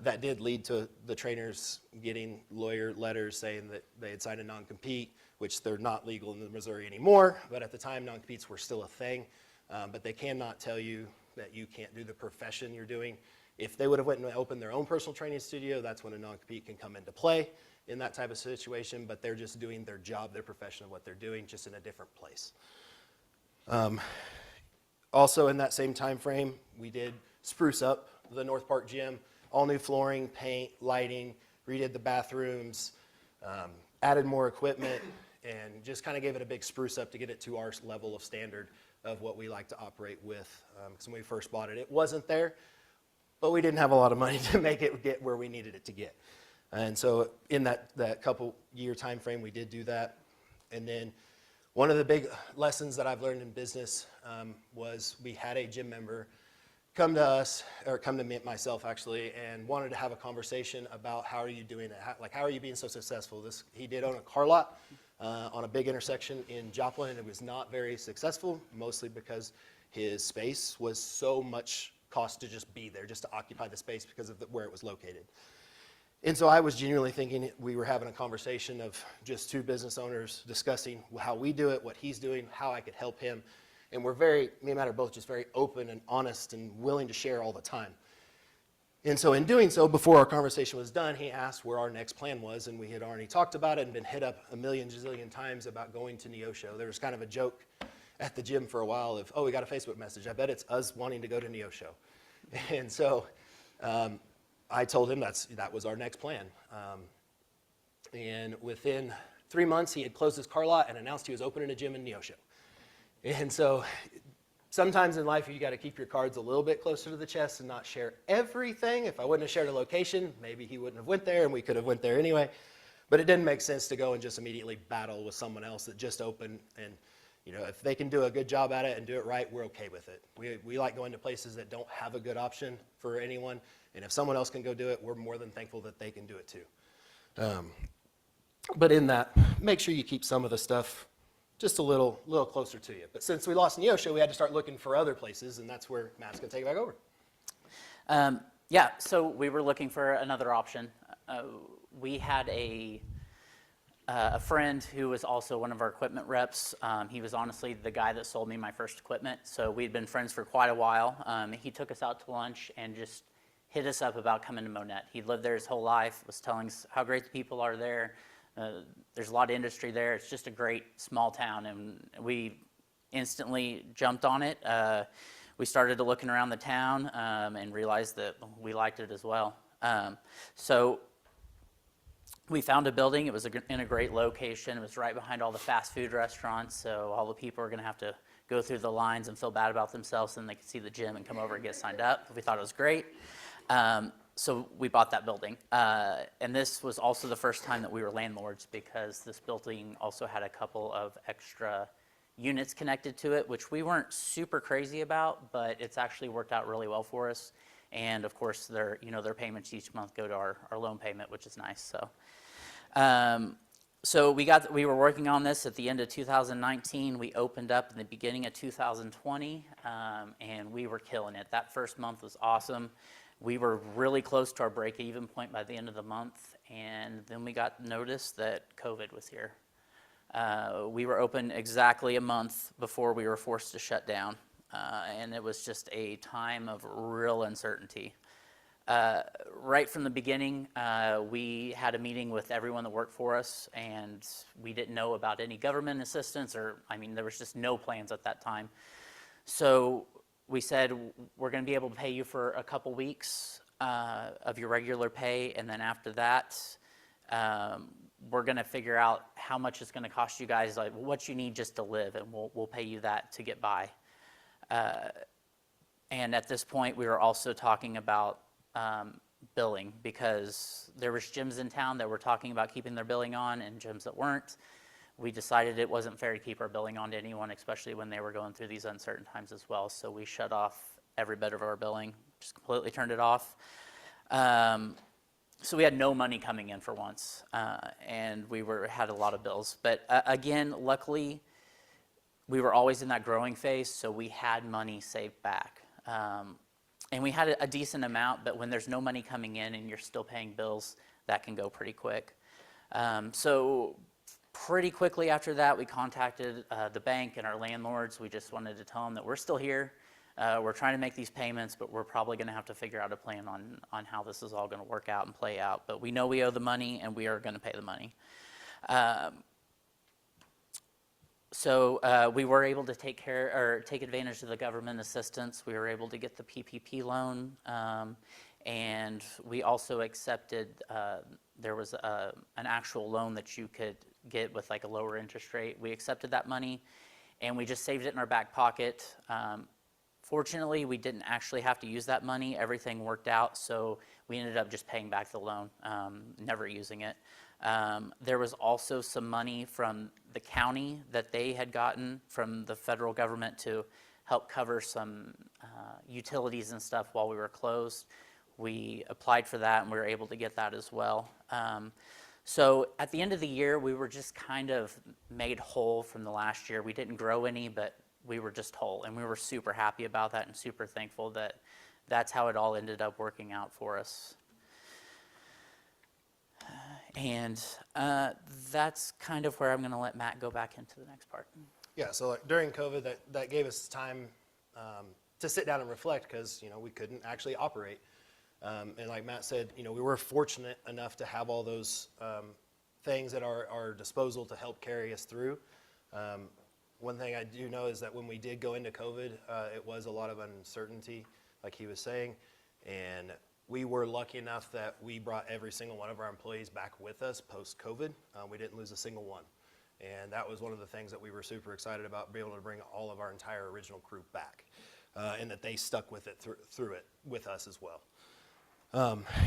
Speaker 3: That did lead to the trainers getting lawyer letters saying that they had signed a non-compete, which they're not legal in Missouri anymore, but at the time non-competes were still a thing. But they cannot tell you that you can't do the profession you're doing. If they would have went and opened their own personal training studio, that's when a non-compete can come into play in that type of situation, but they're just doing their job, their profession of what they're doing, just in a different place. Also in that same time frame, we did spruce up the North Park gym, all new flooring, paint, lighting, redid the bathrooms, added more equipment, and just kind of gave it a big spruce up to get it to our level of standard of what we like to operate with. Because when we first bought it, it wasn't there, but we didn't have a lot of money to make it get where we needed it to get. And so in that couple year time frame, we did do that. And then one of the big lessons that I've learned in business was we had a gym member come to us, or come to me, myself actually, and wanted to have a conversation about how are you doing it? How are you being so successful? He did own a car lot on a big intersection in Joplin, and it was not very successful, mostly because his space was so much cost to just be there, just to occupy the space because of where it was located. And so I was genuinely thinking we were having a conversation of just two business owners discussing how we do it, what he's doing, how I could help him. And we're me and Matt are both just very open and honest and willing to share all the time. And so in doing so, before our conversation was done, he asked where our next plan was, and we had already talked about it and been hit up a million gazillion times about going to Neosho. There was kind of a joke at the gym for a while of, oh, we got a Facebook message. I bet it's us wanting to go to Neosho. And so I told him that was our next plan. And within 3 months, he had closed his car lot and announced he was opening a gym in Neosho. And so sometimes in life, you got to keep your cards a little bit closer to the chest and not share everything. If I wouldn't have shared a location, maybe he wouldn't have went there, and we could have went there anyway. But it didn't make sense to go and just immediately battle with someone else that just opened. And if they can do a good job at it and do it right, we're okay with it. We like going to places that don't have a good option for anyone. And if someone else can go do it, we're more than thankful that they can do it too. But in that, make sure you keep some of the stuff just a little closer to you. But since we lost Neosho, we had to start looking for other places, and that's where Matt's going to take it back over.
Speaker 2: Yeah, so we were looking for another option. We had a friend who was also one of our equipment reps. He was honestly the guy that sold me my first equipment, so we'd been friends for quite a while. He took us out to lunch and just hit us up about coming to Monette. He'd lived there his whole life, was telling us how great the people are there. There's a lot of industry there. It's just a great small town, and we instantly jumped on it. We started looking around the town and realized that we liked it as well. So we found a building. It was in a great location. It was right behind all the fast food restaurants, so all the people were going to have to go through the lines and feel bad about themselves, and they could see the gym and come over and get signed up. We thought it was great. So we bought that building. And this was also the first time that we were landlords, because this building also had a couple of extra units connected to it, which we weren't super crazy about, but it's actually worked out really well for us. And of course, their payments each month go to our loan payment, which is nice. So we were working on this at the end of 2019. We opened up in the beginning of 2020, and we were killing it. That first month was awesome. We were really close to our break-even point by the end of the month, and then we got notice that COVID was here. We were open exactly a month before we were forced to shut down, and it was just a time of real uncertainty. Right from the beginning, we had a meeting with everyone that worked for us, and we didn't know about any government assistance, there was just no plans at that time. So we said, we're going to be able to pay you for a couple weeks of your regular pay, and then after that, we're going to figure out how much it's going to cost you guys, like what you need just to live, and we'll pay you that to get by. And at this point, we were also talking about billing, because there was gyms in town that were talking about keeping their billing on and gyms that weren't. We decided it wasn't fair to keep our billing on to anyone, especially when they were going through these uncertain times as well. So we shut off every bit of our billing, just completely turned it off. So we had no money coming in for once, and we had a lot of bills. But again, luckily, we were always in that growing phase, so we had money saved back. And we had a decent amount, but when there's no money coming in and you're still paying bills, that can go pretty quick. So pretty quickly after that, we contacted the bank and our landlords. We just wanted to tell them that we're still here. We're trying to make these payments, but we're probably going to have to figure out a plan on how this is all going to work out and play out. But we know we owe the money, and we are going to pay the money. So we were able to take advantage of the government assistance. We were able to get the PPP loan, and we also accepted, there was an actual loan that you could get with like a lower interest rate. We accepted that money, and we just saved it in our back pocket. Fortunately, we didn't actually have to use that money. Everything worked out, so we ended up just paying back the loan, never using it. There was also some money from the county that they had gotten from the federal government to help cover some utilities and stuff while we were closed. We applied for that, and we were able to get that as well. So at the end of the year, we were just kind of made whole from the last year. We didn't grow any, but we were just whole, and we were super happy about that and super thankful that that's how it all ended up working out for us. And that's kind of where I'm going to let Matt go back into the next part.
Speaker 3: Yeah, so like during COVID, that gave us time to sit down and reflect because, we couldn't actually operate. And like Matt said, we were fortunate enough to have all those things at our disposal to help carry us through. One thing I do know is that when we did go into COVID, it was a lot of uncertainty, like he was saying, and we were lucky enough that we brought every single one of our employees back with us post-COVID. We didn't lose a single one. And that was one of the things that we were super excited about, being able to bring all of our entire original crew back, and that they stuck with it through it with us as well.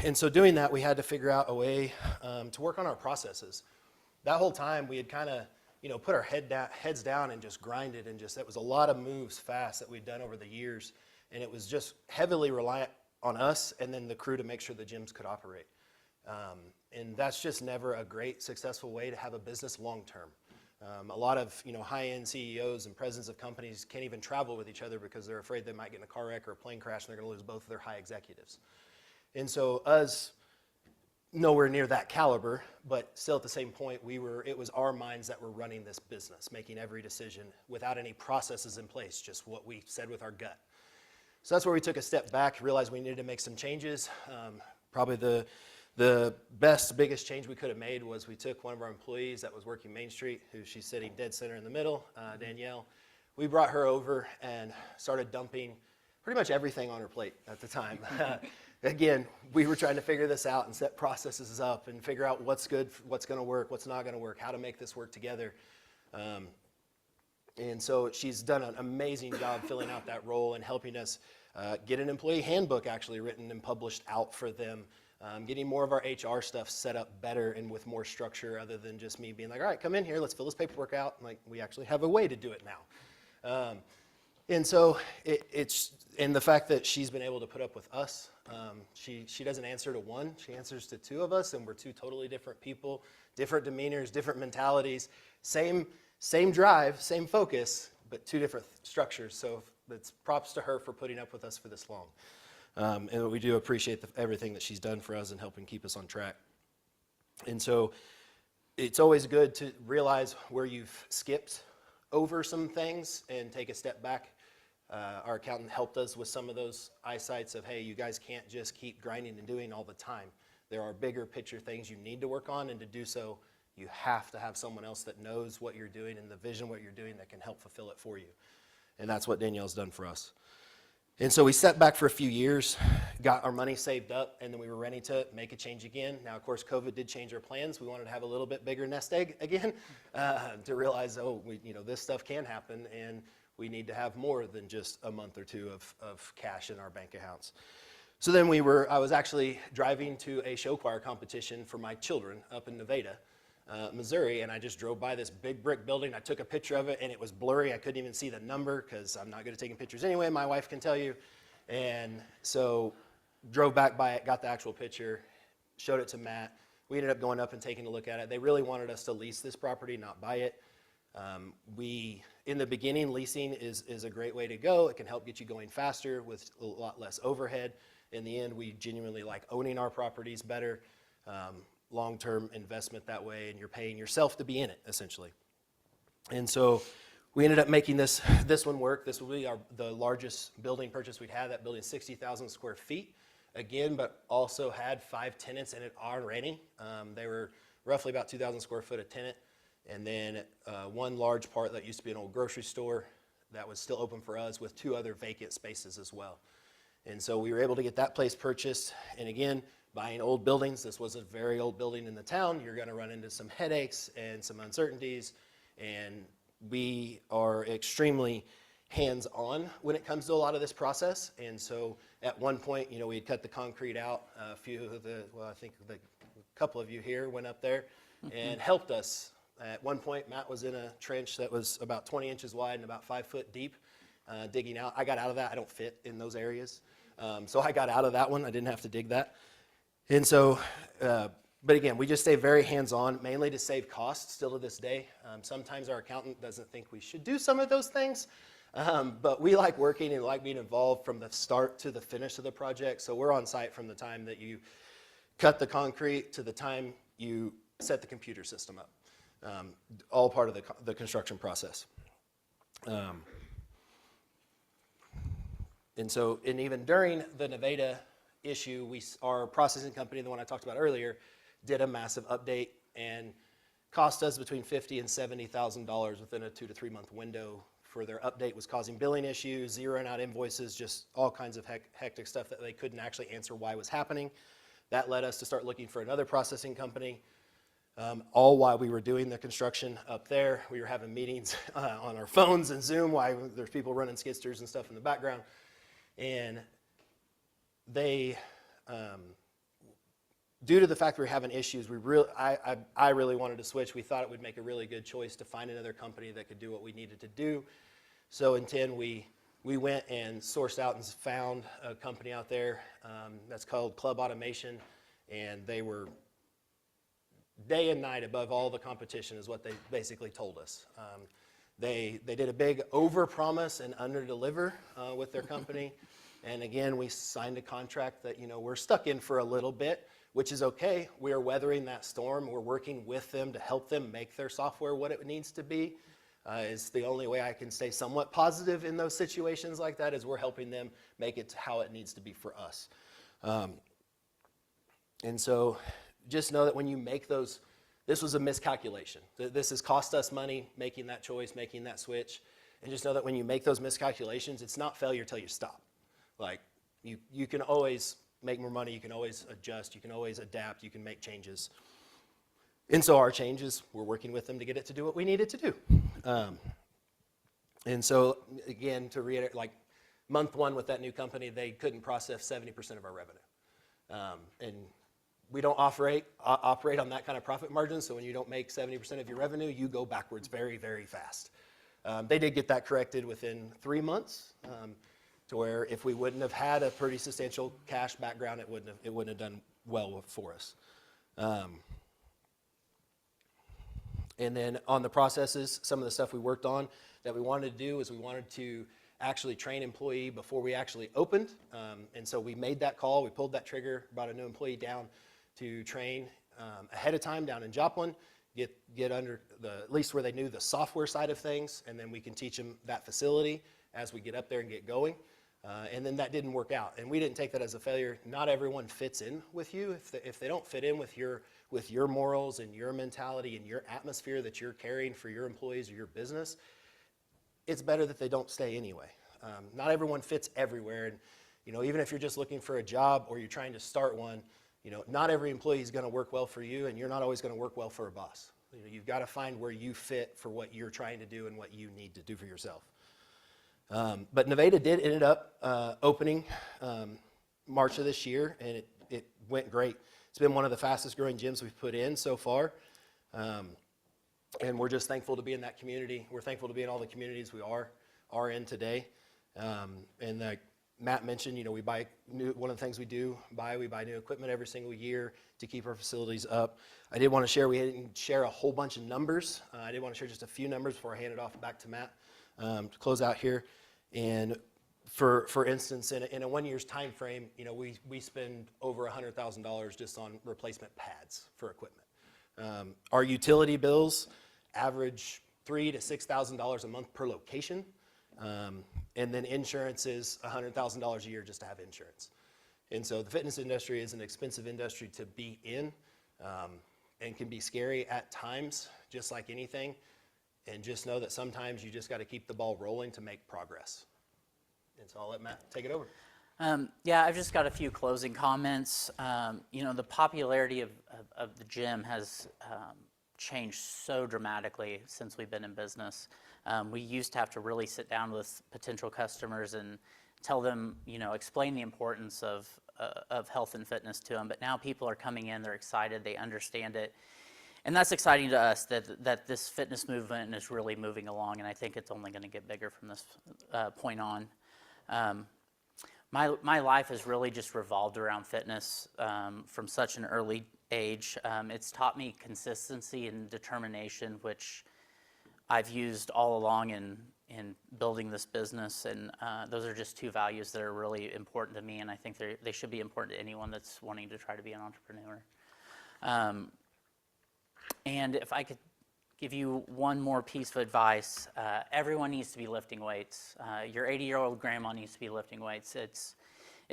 Speaker 3: And so doing that, we had to figure out a way to work on our processes. That whole time, we had kind of, put our heads down and just grinded, and it was a lot of moves fast that we'd done over the years, and it was just heavily reliant on us and then the crew to make sure the gyms could operate. And that's just never a great, successful way to have a business long term. A lot of high-end CEOs and presidents of companies can't even travel with each other because they're afraid they might get in a car wreck or a plane crash and they're going to lose both of their high executives. And so us, nowhere near that caliber, but still at the same point, it was our minds that were running this business, making every decision without any processes in place, just what we said with our gut. So that's where we took a step back, realized we needed to make some changes. Probably the biggest change we could have made was we took one of our employees that was working Main Street, who she's sitting dead center in the middle, Danielle. We brought her over and started dumping pretty much everything on her plate at the time. Again, we were trying to figure this out and set processes up and figure out what's good, what's going to work, what's not going to work, how to make this work together. And so she's done an amazing job filling out that role and helping us get an employee handbook actually written and published out for them, getting more of our HR stuff set up better and with more structure other than just me being like, all right, come in here, let's fill this paperwork out. Like, we actually have a way to do it now. And so and the fact that she's been able to put up with us, she doesn't answer to one, she answers to two of us, and we're two totally different people, different demeanors, different mentalities, same drive, same focus, but two different structures. So it's props to her for putting up with us for this long. And we do appreciate everything that she's done for us and helping keep us on track. And so it's always good to realize where you've skipped over some things and take a step back. Our accountant helped us with some of those eyesights of, hey, you guys can't just keep grinding and doing all the time. There are bigger picture things you need to work on, and to do so, you have to have someone else that knows what you're doing and the vision what you're doing that can help fulfill it for you. And that's what Danielle's done for us. And so we sat back for a few years, got our money saved up, and then we were ready to make a change again. Now, of course, COVID did change our plans. We wanted to have a little bit bigger nest egg again to realize, this stuff can happen, and we need to have more than just a month or two of cash in our bank accounts. So then I was actually driving to a show choir competition for my children up in Nevada, Missouri, and I just drove by this big brick building. I took a picture of it, and it was blurry. I couldn't even see the number because I'm not good at taking pictures anyway. My wife can tell you. And so drove back by it, got the actual picture, showed it to Matt. We ended up going up and taking a look at it. They really wanted us to lease this property, not buy it. In the beginning, leasing is a great way to go. It can help get you going faster with a lot less overhead. In the end, we genuinely like owning our properties better. Long-term investment that way, and you're paying yourself to be in it, essentially. And so we ended up making this one work. This will be the largest building purchase we'd had. That building is 60,000 square feet, again, but also had 5 tenants in it already. They were roughly about 2,000 square foot a tenant, and then one large part that used to be an old grocery store that was still open for us with 2 other vacant spaces as well. And so we were able to get that place purchased, and again, buying old buildings, this was a very old building in the town, you're going to run into some headaches and some uncertainties, and we are extremely hands-on when it comes to a lot of this process. And so at one point, we had cut the concrete out. I think a couple of you here went up there and helped us. At one point, Matt was in a trench that was about 20 inches wide and about 5 foot deep, digging out. I got out of that. I don't fit in those areas. So I got out of that one. I didn't have to dig that. And so, but again, we just stay very hands-on, mainly to save costs still to this day. Sometimes our accountant doesn't think we should do some of those things, but we like working and like being involved from the start to the finish of the project. So we're on site from the time that you cut the concrete to the time you set the computer system up. All part of the construction process. And even during the Nevada issue, our processing company, the one I talked about earlier, did a massive update and cost us between $50,000 and $70,000 within a 2 to 3 month window for their update. Was causing billing issues, zeroing out invoices, just all kinds of hectic stuff that they couldn't actually answer why was happening. That led us to start looking for another processing company. All while we were doing the construction up there, we were having meetings on our phones and Zoom while there's people running skidsters and stuff in the background. And they, due to the fact we were having issues, I really wanted to switch. We thought it would make a really good choice to find another company that could do what we needed to do. So in 10, we went and sourced out and found a company out there that's called Club Automation, and they were day and night above all the competition is what they basically told us. They did a big over-promise and under-deliver with their company. And again, we signed a contract that, we're stuck in for a little bit, which is okay. We are weathering that storm. We're working with them to help them make their software what it needs to be. Is the only way I can stay somewhat positive in those situations like that, is we're helping them make it to how it needs to be for us. And so just know that when you make those, this was a miscalculation. This has cost us money making that choice, making that switch. And just know that when you make those miscalculations, it's not failure till you stop. Like, you can always make more money, you can always adjust, you can always adapt, you can make changes. And so our changes, we're working with them to get it to do what we need it to do. And so, again, to reiterate, like month one with that new company, they couldn't process 70% of our revenue. And we don't operate on that kind of profit margin, so when you don't make 70% of your revenue, you go backwards very, very fast. They did get that corrected within 3 months, to where if we wouldn't have had a pretty substantial cash background, it wouldn't have done well for us. And then on the processes, some of the stuff we worked on that we wanted to do is we wanted to actually train employee before we actually opened. And so we made that call, we pulled that trigger, brought a new employee down to train ahead of time down in Joplin, get under at least where they knew the software side of things, and then we can teach them that facility as we get up there and get going. And then that didn't work out, and we didn't take that as a failure. Not everyone fits in with you. If they don't fit in with your morals and your mentality and your atmosphere that you're carrying for your employees or your business, it's better that they don't stay anyway. Not everyone fits everywhere, and even if you're just looking for a job or you're trying to start one, not every employee is going to work well for you, and you're not always going to work well for a boss. You've got to find where you fit for what you're trying to do and what you need to do for yourself. But Nevada ended up opening March of this year, and it went great. It's been one of the fastest growing gyms we've put in so far. And we're just thankful to be in that community. We're thankful to be in all the communities we are in today. And like Matt mentioned, we buy one of the things we buy new equipment every single year to keep our facilities up. I did want to share, we didn't share a whole bunch of numbers. I did want to share just a few numbers before I hand it off back to Matt to close out here. And for instance, in a 1 year's time frame, we spend over $100,000 just on replacement pads for equipment. Our utility bills average $3,000 to $6,000 a month per location. And then insurance is $100,000 a year just to have insurance. And so the fitness industry is an expensive industry to be in, and can be scary at times, just like anything. And just know that sometimes you just got to keep the ball rolling to make progress. And so I'll let Matt take it over.
Speaker 2: Yeah, I've just got a few closing comments. The popularity of the gym has changed so dramatically since we've been in business. We used to have to really sit down with potential customers and tell them, explain the importance of health and fitness to them. But now people are coming in, they're excited, they understand it. And that's exciting to us that this fitness movement is really moving along, and I think it's only going to get bigger from this point on. My life has really just revolved around fitness from such an early age. It's taught me consistency and determination, which I've used all along in building this business, and those are just two values that are really important to me, and I think they should be important to anyone that's wanting to try to be an entrepreneur. And if I could give you one more piece of advice, everyone needs to be lifting weights. Your 80-year-old grandma needs to be lifting weights. It's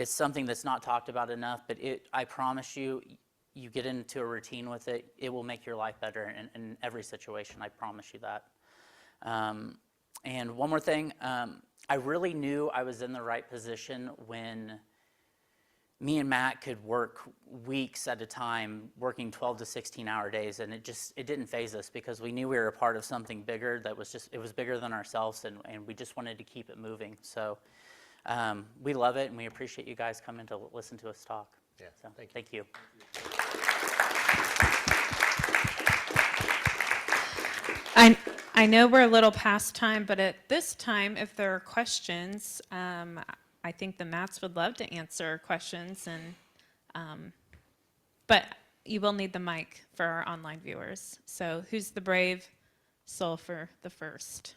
Speaker 2: something that's not talked about enough, but I promise you, you get into a routine with it, it will make your life better in every situation. I promise you that. And one more thing, I really knew I was in the right position when me and Matt could work weeks at a time, working 12 to 16-hour days, and it didn't faze us because we knew we were a part of something bigger that it was bigger than ourselves, and we just wanted to keep it moving. So we love it, and we appreciate you guys coming to listen to us talk.
Speaker 3: Yeah,
Speaker 2: so,
Speaker 3: thank you.
Speaker 1: I know we're a little past time, but at this time, if there are questions, I think the Matts would love to answer questions, but you will need the mic for our online viewers. So who's the brave soul for the first?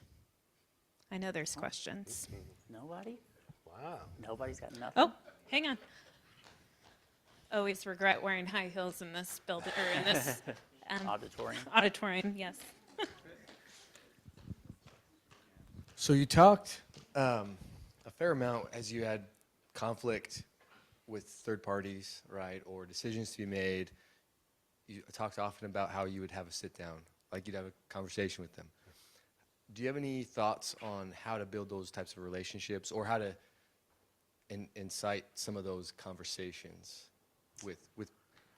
Speaker 1: I know there's questions.
Speaker 2: Nobody?
Speaker 3: Wow.
Speaker 2: Nobody's got nothing?
Speaker 1: Oh, hang on. Always regret wearing high heels in this building, or in this auditorium, yes.
Speaker 4: So you talked a fair amount as you had conflict with third parties, right, or decisions to be made. You talked often about how you would have a sit down, like you'd have a conversation with them. Do you have any thoughts on how to build those types of relationships, or how to incite some of those conversations with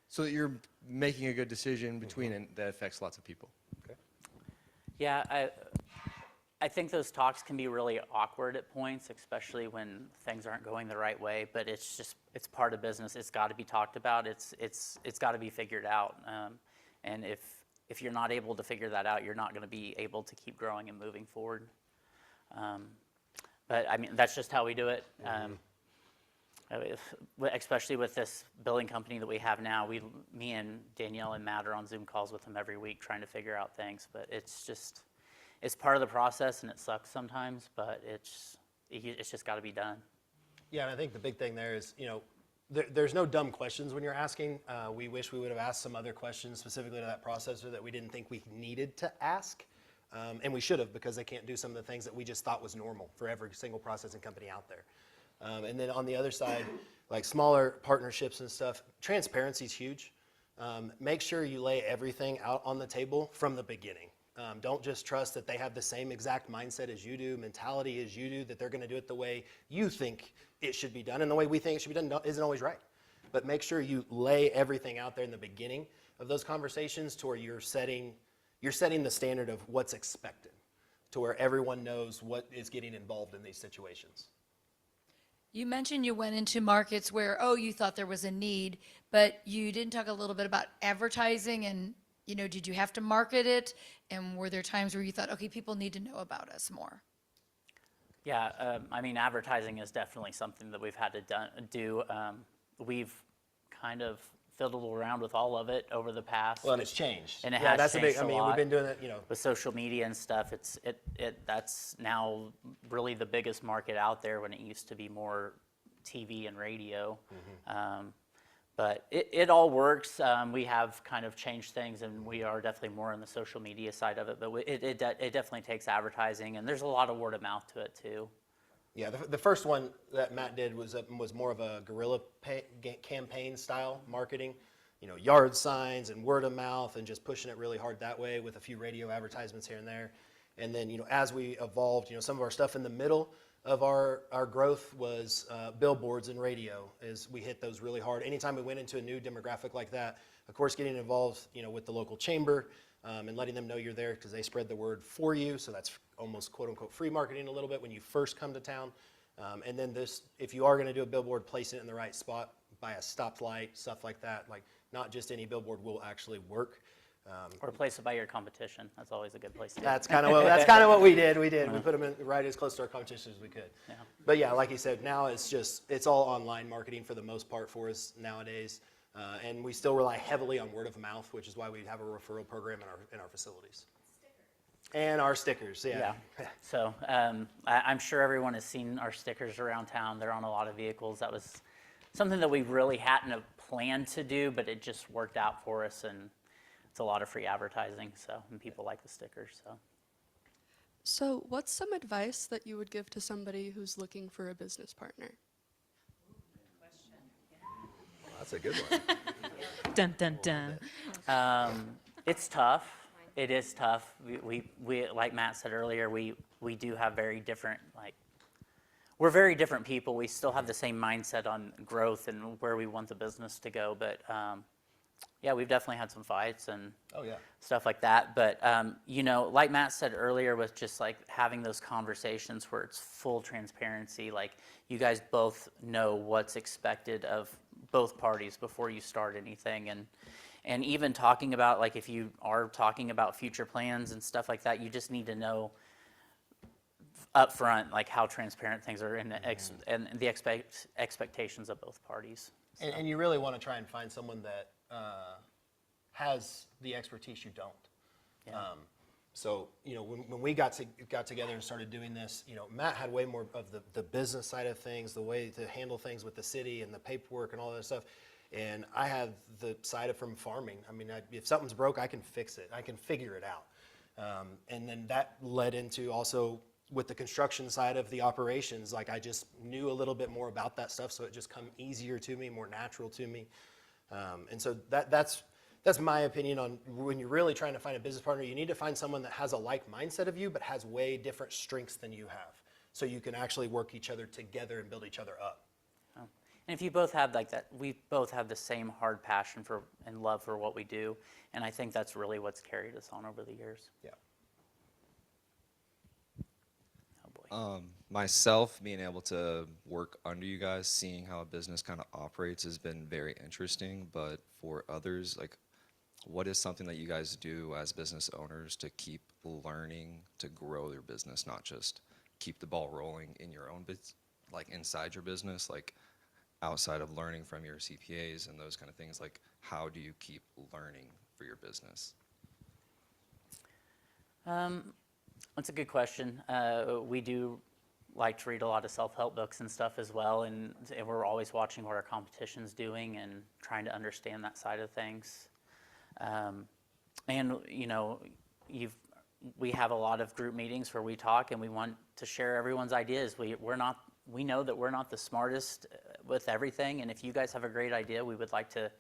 Speaker 4: so that you're making a good decision between and that affects lots of people?
Speaker 3: Okay.
Speaker 2: Yeah, I think those talks can be really awkward at points, especially when things aren't going the right way, but it's part of business. It's got to be talked about. It's got to be figured out. And if you're not able to figure that out, you're not going to be able to keep growing and moving forward. But I mean, that's just how we do it. Especially with this building company that we have now, me and Danielle and Matt are on Zoom calls with them every week trying to figure out things, but it's part of the process, and it sucks sometimes, but it's just got to be done.
Speaker 3: Yeah, and I think the big thing there is, there's no dumb questions when you're asking. We wish we would have asked some other questions specifically to that processor that we didn't think we needed to ask, and we should have, because they can't do some of the things that we just thought was normal for every single processing company out there. And then on the other side, like smaller partnerships and stuff, transparency is huge. Make sure you lay everything out on the table from the beginning. Don't just trust that they have the same exact mindset as you do, mentality as you do, that they're going to do it the way you think it should be done. And the way we think it should be done isn't always right. But make sure you lay everything out there in the beginning of those conversations to where you're setting the standard of what's expected, to where everyone knows what is getting involved in these situations.
Speaker 5: You mentioned you went into markets where, you thought there was a need, but you didn't talk a little bit about advertising and, did you have to market it? And were there times where you thought, okay, people need to know about us more?
Speaker 2: Yeah, I mean, advertising is definitely something that we've had to do. We've kind of fiddled around with all of it over the past.
Speaker 3: Well, and it's changed.
Speaker 2: And it
Speaker 3: yeah,
Speaker 2: has
Speaker 3: that's
Speaker 2: changed
Speaker 3: a big. I mean,
Speaker 2: lot.
Speaker 3: we've been doing that.
Speaker 2: With social media and stuff, that's now really the biggest market out there, when it used to be more TV and radio. But it all works. We have kind of changed things, and we are definitely more on the social media side of it. But it definitely takes advertising, and there's a lot of word of mouth to it too.
Speaker 3: Yeah, the first one that Matt did was more of a guerrilla campaign style marketing. Yard signs and word of mouth, and just pushing it really hard that way with a few radio advertisements here and there. And then, as we evolved, some of our stuff in the middle of our growth was billboards and radio, as we hit those really hard. Anytime we went into a new demographic like that, of course, getting involved, with the local chamber and letting them know you're there, because they spread the word for you. So that's almost quote unquote free marketing a little bit when you first come to town. And then if you are going to do a billboard, place it in the right spot, by a stoplight, stuff like that. Like, not just any billboard will actually work.
Speaker 2: Or place it by your competition. That's always a good place to do.
Speaker 3: That's kind of what we did. We put them in right as close to our competition as we could.
Speaker 2: Yeah.
Speaker 3: But yeah, like you said, now it's all online marketing for the most part for us nowadays, and we still rely heavily on word of mouth, which is why we have a referral program in our facilities. And our stickers, yeah.
Speaker 2: So I'm sure everyone has seen our stickers around town. They're on a lot of vehicles. That was something that we really hadn't planned to do, but it just worked out for us, and it's a lot of free advertising, so, and people like the stickers, so.
Speaker 6: So, what's some advice that you would give to somebody who's looking for a business partner?
Speaker 3: That's a good one.
Speaker 1: Dun, dun, dun.
Speaker 2: It's tough. It is tough. We like Matt said earlier, we do have very different, like, we're very different people. We still have the same mindset on growth and where we want the business to go. But yeah, we've definitely had some fights and
Speaker 3: Oh, yeah.
Speaker 2: stuff like that. But you know, like Matt said earlier, with just like having those conversations where it's full transparency, like you guys both know what's expected of both parties before you start anything, and even talking about, like, if you are talking about future plans and stuff like that, you just need to know up front, like, how transparent things are and the expectations of both parties. So.
Speaker 3: And you really want to try and find someone that has the expertise you don't.
Speaker 2: Yeah.
Speaker 3: So, you know, when we got together and started doing this, you know, Matt had way more of the business side of things, the way to handle things with the city and the paperwork and all that stuff. And I had the side of from farming. I mean, if something's broke, I can fix it. I can figure it out. And then that led into also with the construction side of the operations, like I just knew a little bit more about that stuff, so it just come easier to me, more natural to me. And so that's my opinion on when you're really trying to find a business partner. You need to find someone that has a like mindset of you, but has way different strengths than you have, so you can actually work each other together and build each other up.
Speaker 2: And if you both have like that, we both have the same hard passion for and love for what we do, and I think that's really what's carried us on over the years.
Speaker 3: Yeah.
Speaker 2: Oh boy.
Speaker 7: Myself, being able to work under you guys, seeing how a business kind of operates has been very interesting. But for others, like, what is something that you guys do as business owners to keep learning to grow your business, not just keep the ball rolling in your own business, like inside your business, like outside of learning from your CPAs and those kind of things? Like, how do you keep learning for your business?
Speaker 2: That's a good question. We do like to read a lot of self-help books and stuff as well, and we're always watching what our competition's doing and trying to understand that side of things. And you know, we have a lot of group meetings where we talk and we want to share everyone's ideas. We know that we're not the smartest with everything, and if you guys have a great idea, we would like to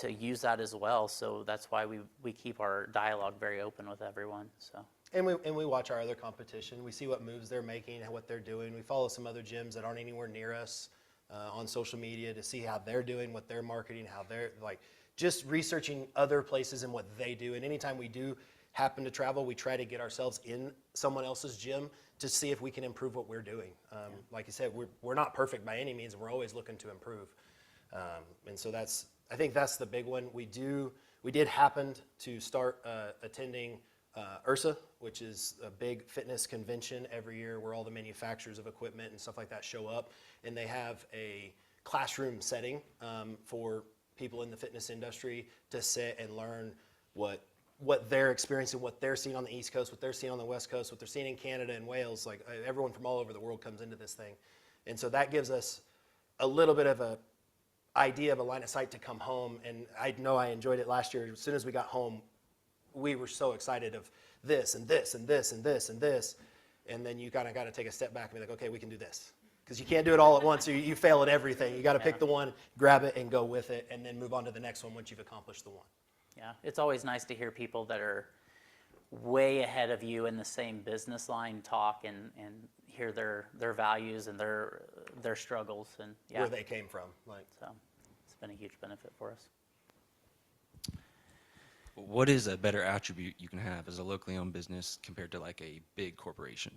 Speaker 2: use that as well. So that's why we keep our dialogue very open with everyone. So.
Speaker 3: And we watch our other competition. We see what moves they're making and what they're doing. We follow some other gyms that aren't anywhere near us on social media to see how they're doing, what they're marketing, how they're like just researching other places and what they do. And anytime we do happen to travel, we try to get ourselves in someone else's gym to see if we can improve what we're doing. Like you said, we're not perfect by any means, and we're always looking to improve. And so I think that's the big one. We did happen to start attending URSA, which is a big fitness convention every year where all the manufacturers of equipment and stuff like that show up, and they have a classroom setting for people in the fitness industry to sit and learn what they're experiencing, what they're seeing on the East Coast, what they're seeing on the West Coast, what they're seeing in Canada and Wales. Like everyone from all over the world comes into this thing, and so that gives us a little bit of a idea of a line of sight to come home. And I know I enjoyed it last year. As soon as we got home, we were so excited of this and this and this and this and this. And then you kind of got to take a step back and be like, okay, we can do this. Because you can't do it all at once. You fail at everything. You got to pick the one, grab it, and go with it, and then move on to the next one once you've accomplished the one.
Speaker 2: Yeah, it's always nice to hear people that are way ahead of you in the same business line talk and hear their values and their struggles and
Speaker 3: Where they came from.
Speaker 2: So it's been a huge benefit for us.
Speaker 8: What is a better attribute you can have as a locally owned business compared to like a big corporation?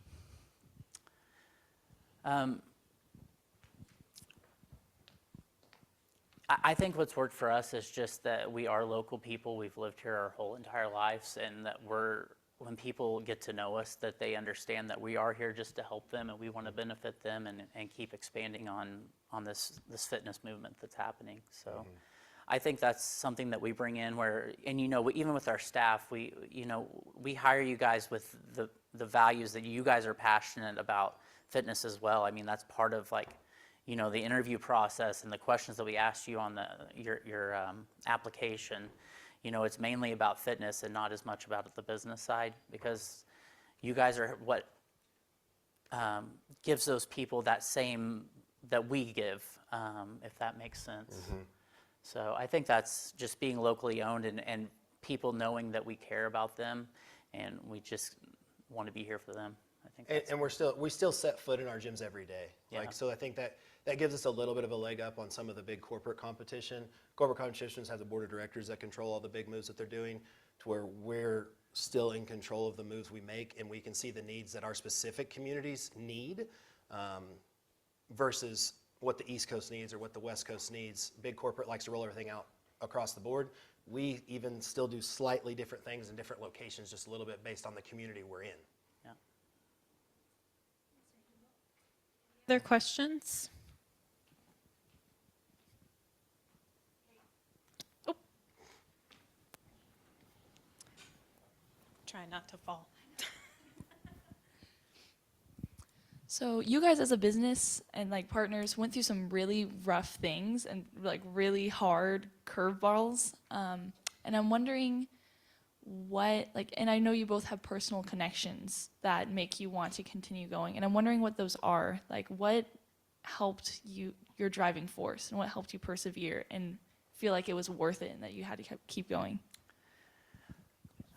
Speaker 2: I think what's worked for us is just that we are local people. We've lived here our whole entire lives, and that when people get to know us, that they understand that we are here just to help them, and we want to benefit them and keep expanding on this fitness movement that's happening. So I think that's something that we bring in and you know, even with our staff, we hire you guys with the values that you guys are passionate about fitness as well. I mean, that's part of the interview process and the questions that we asked you on your application. it's mainly about fitness and not as much about the business side, because you guys are what gives those people that same that we give, if that makes sense. So I think that's just being locally owned and people knowing that we care about them and we just want to be here for them. I think that's
Speaker 3: And we still set foot in our gyms every day.
Speaker 2: Yeah.
Speaker 3: So I think that gives us a little bit of a leg up on some of the big corporate competition. Corporate competitions have the board of directors that control all the big moves that they're doing, to where we're still in control of the moves we make, and we can see the needs that our specific communities need, versus what the East Coast needs or what the West Coast needs. Big corporate likes to roll everything out across the board. We even still do slightly different things in different locations, just a little bit based on the community we're in.
Speaker 2: yeah.
Speaker 1: Other questions? Oh. Try not to fall.
Speaker 9: So you guys as a business and like partners went through some really rough things and like really hard curveballs. And I'm wondering what, like, and I know you both have personal connections that make you want to continue going. And I'm wondering what those are. Like, what helped you, your driving force, and what helped you persevere and feel like it was worth it and that you had to keep going?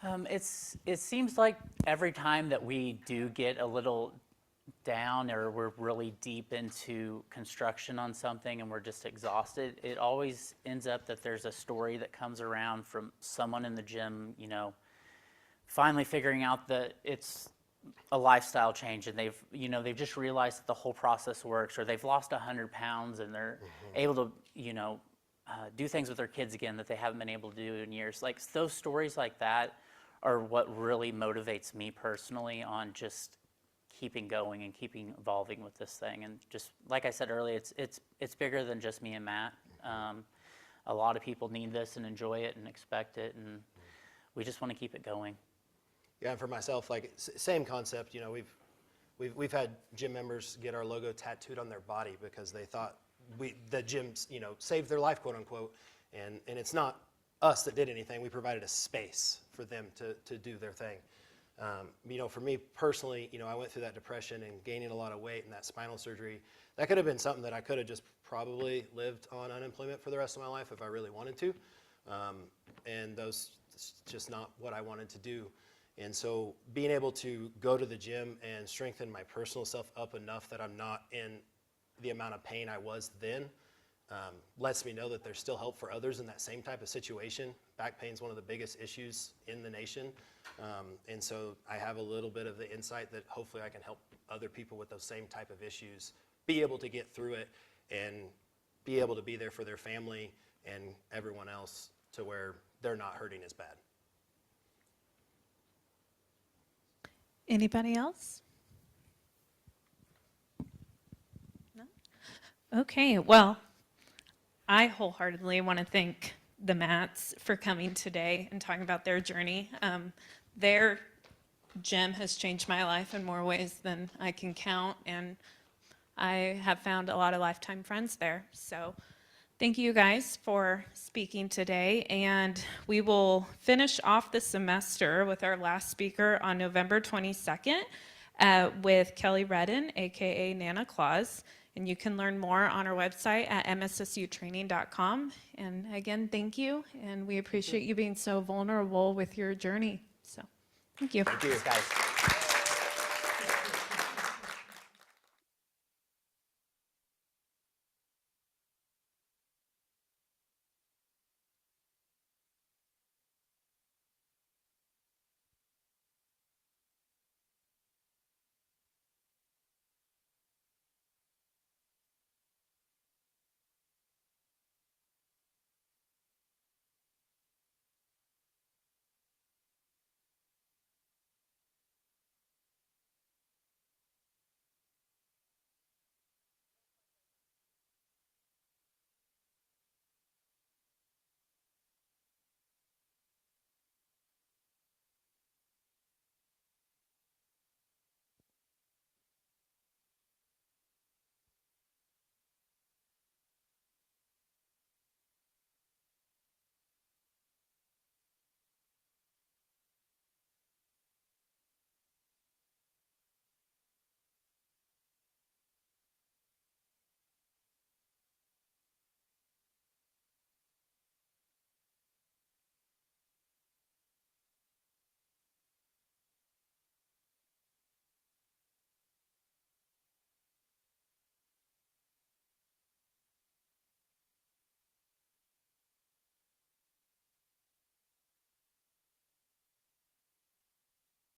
Speaker 2: It seems like every time that we do get a little down or we're really deep into construction on something and we're just exhausted, it always ends up that there's a story that comes around from someone in the gym, finally figuring out that it's a lifestyle change and they've just realized that the whole process works, or they've lost 100 pounds and they're able to, do things with their kids again that they haven't been able to do in years. Like those stories like that are what really motivates me personally on just keeping going and keeping evolving with this thing. And just like I said earlier, it's bigger than just me and Matt. A lot of people need this and enjoy it and expect it, and we just want to keep it going.
Speaker 3: Yeah, and for myself, like same concept. We've had gym members get our logo tattooed on their body because they thought the gyms saved their life, quote unquote, and it's not us that did anything. We provided a space for them to do their thing. For me personally, I went through that depression and gaining a lot of weight and that spinal surgery. That could have been something that I could have just probably lived on unemployment for the rest of my life if I really wanted to. And it's just not what I wanted to do. And so being able to go to the gym and strengthen my personal self up enough that I'm not in the amount of pain I was then, lets me know that there's still help for others in that same type of situation. Back pain is one of the biggest issues in the nation. And so I have a little bit of the insight that hopefully I can help other people with those same type of issues be able to get through it and be able to be there for their family and everyone else to where they're not hurting as bad.
Speaker 1: Anybody else? No? Okay, well, I wholeheartedly want to thank the Matts for coming today and talking about their journey. Their gym has changed my life in more ways than I can count, and I have found a lot of lifetime friends there. So thank you guys for speaking today, and we will finish off the semester with our last speaker on November 22nd with Kelly Redden, aka Nana Claus. And you can learn more on our website at mssutraining.com. And again, thank you, and we appreciate you being so vulnerable with your journey. So, thank you.
Speaker 2: Thank you, guys.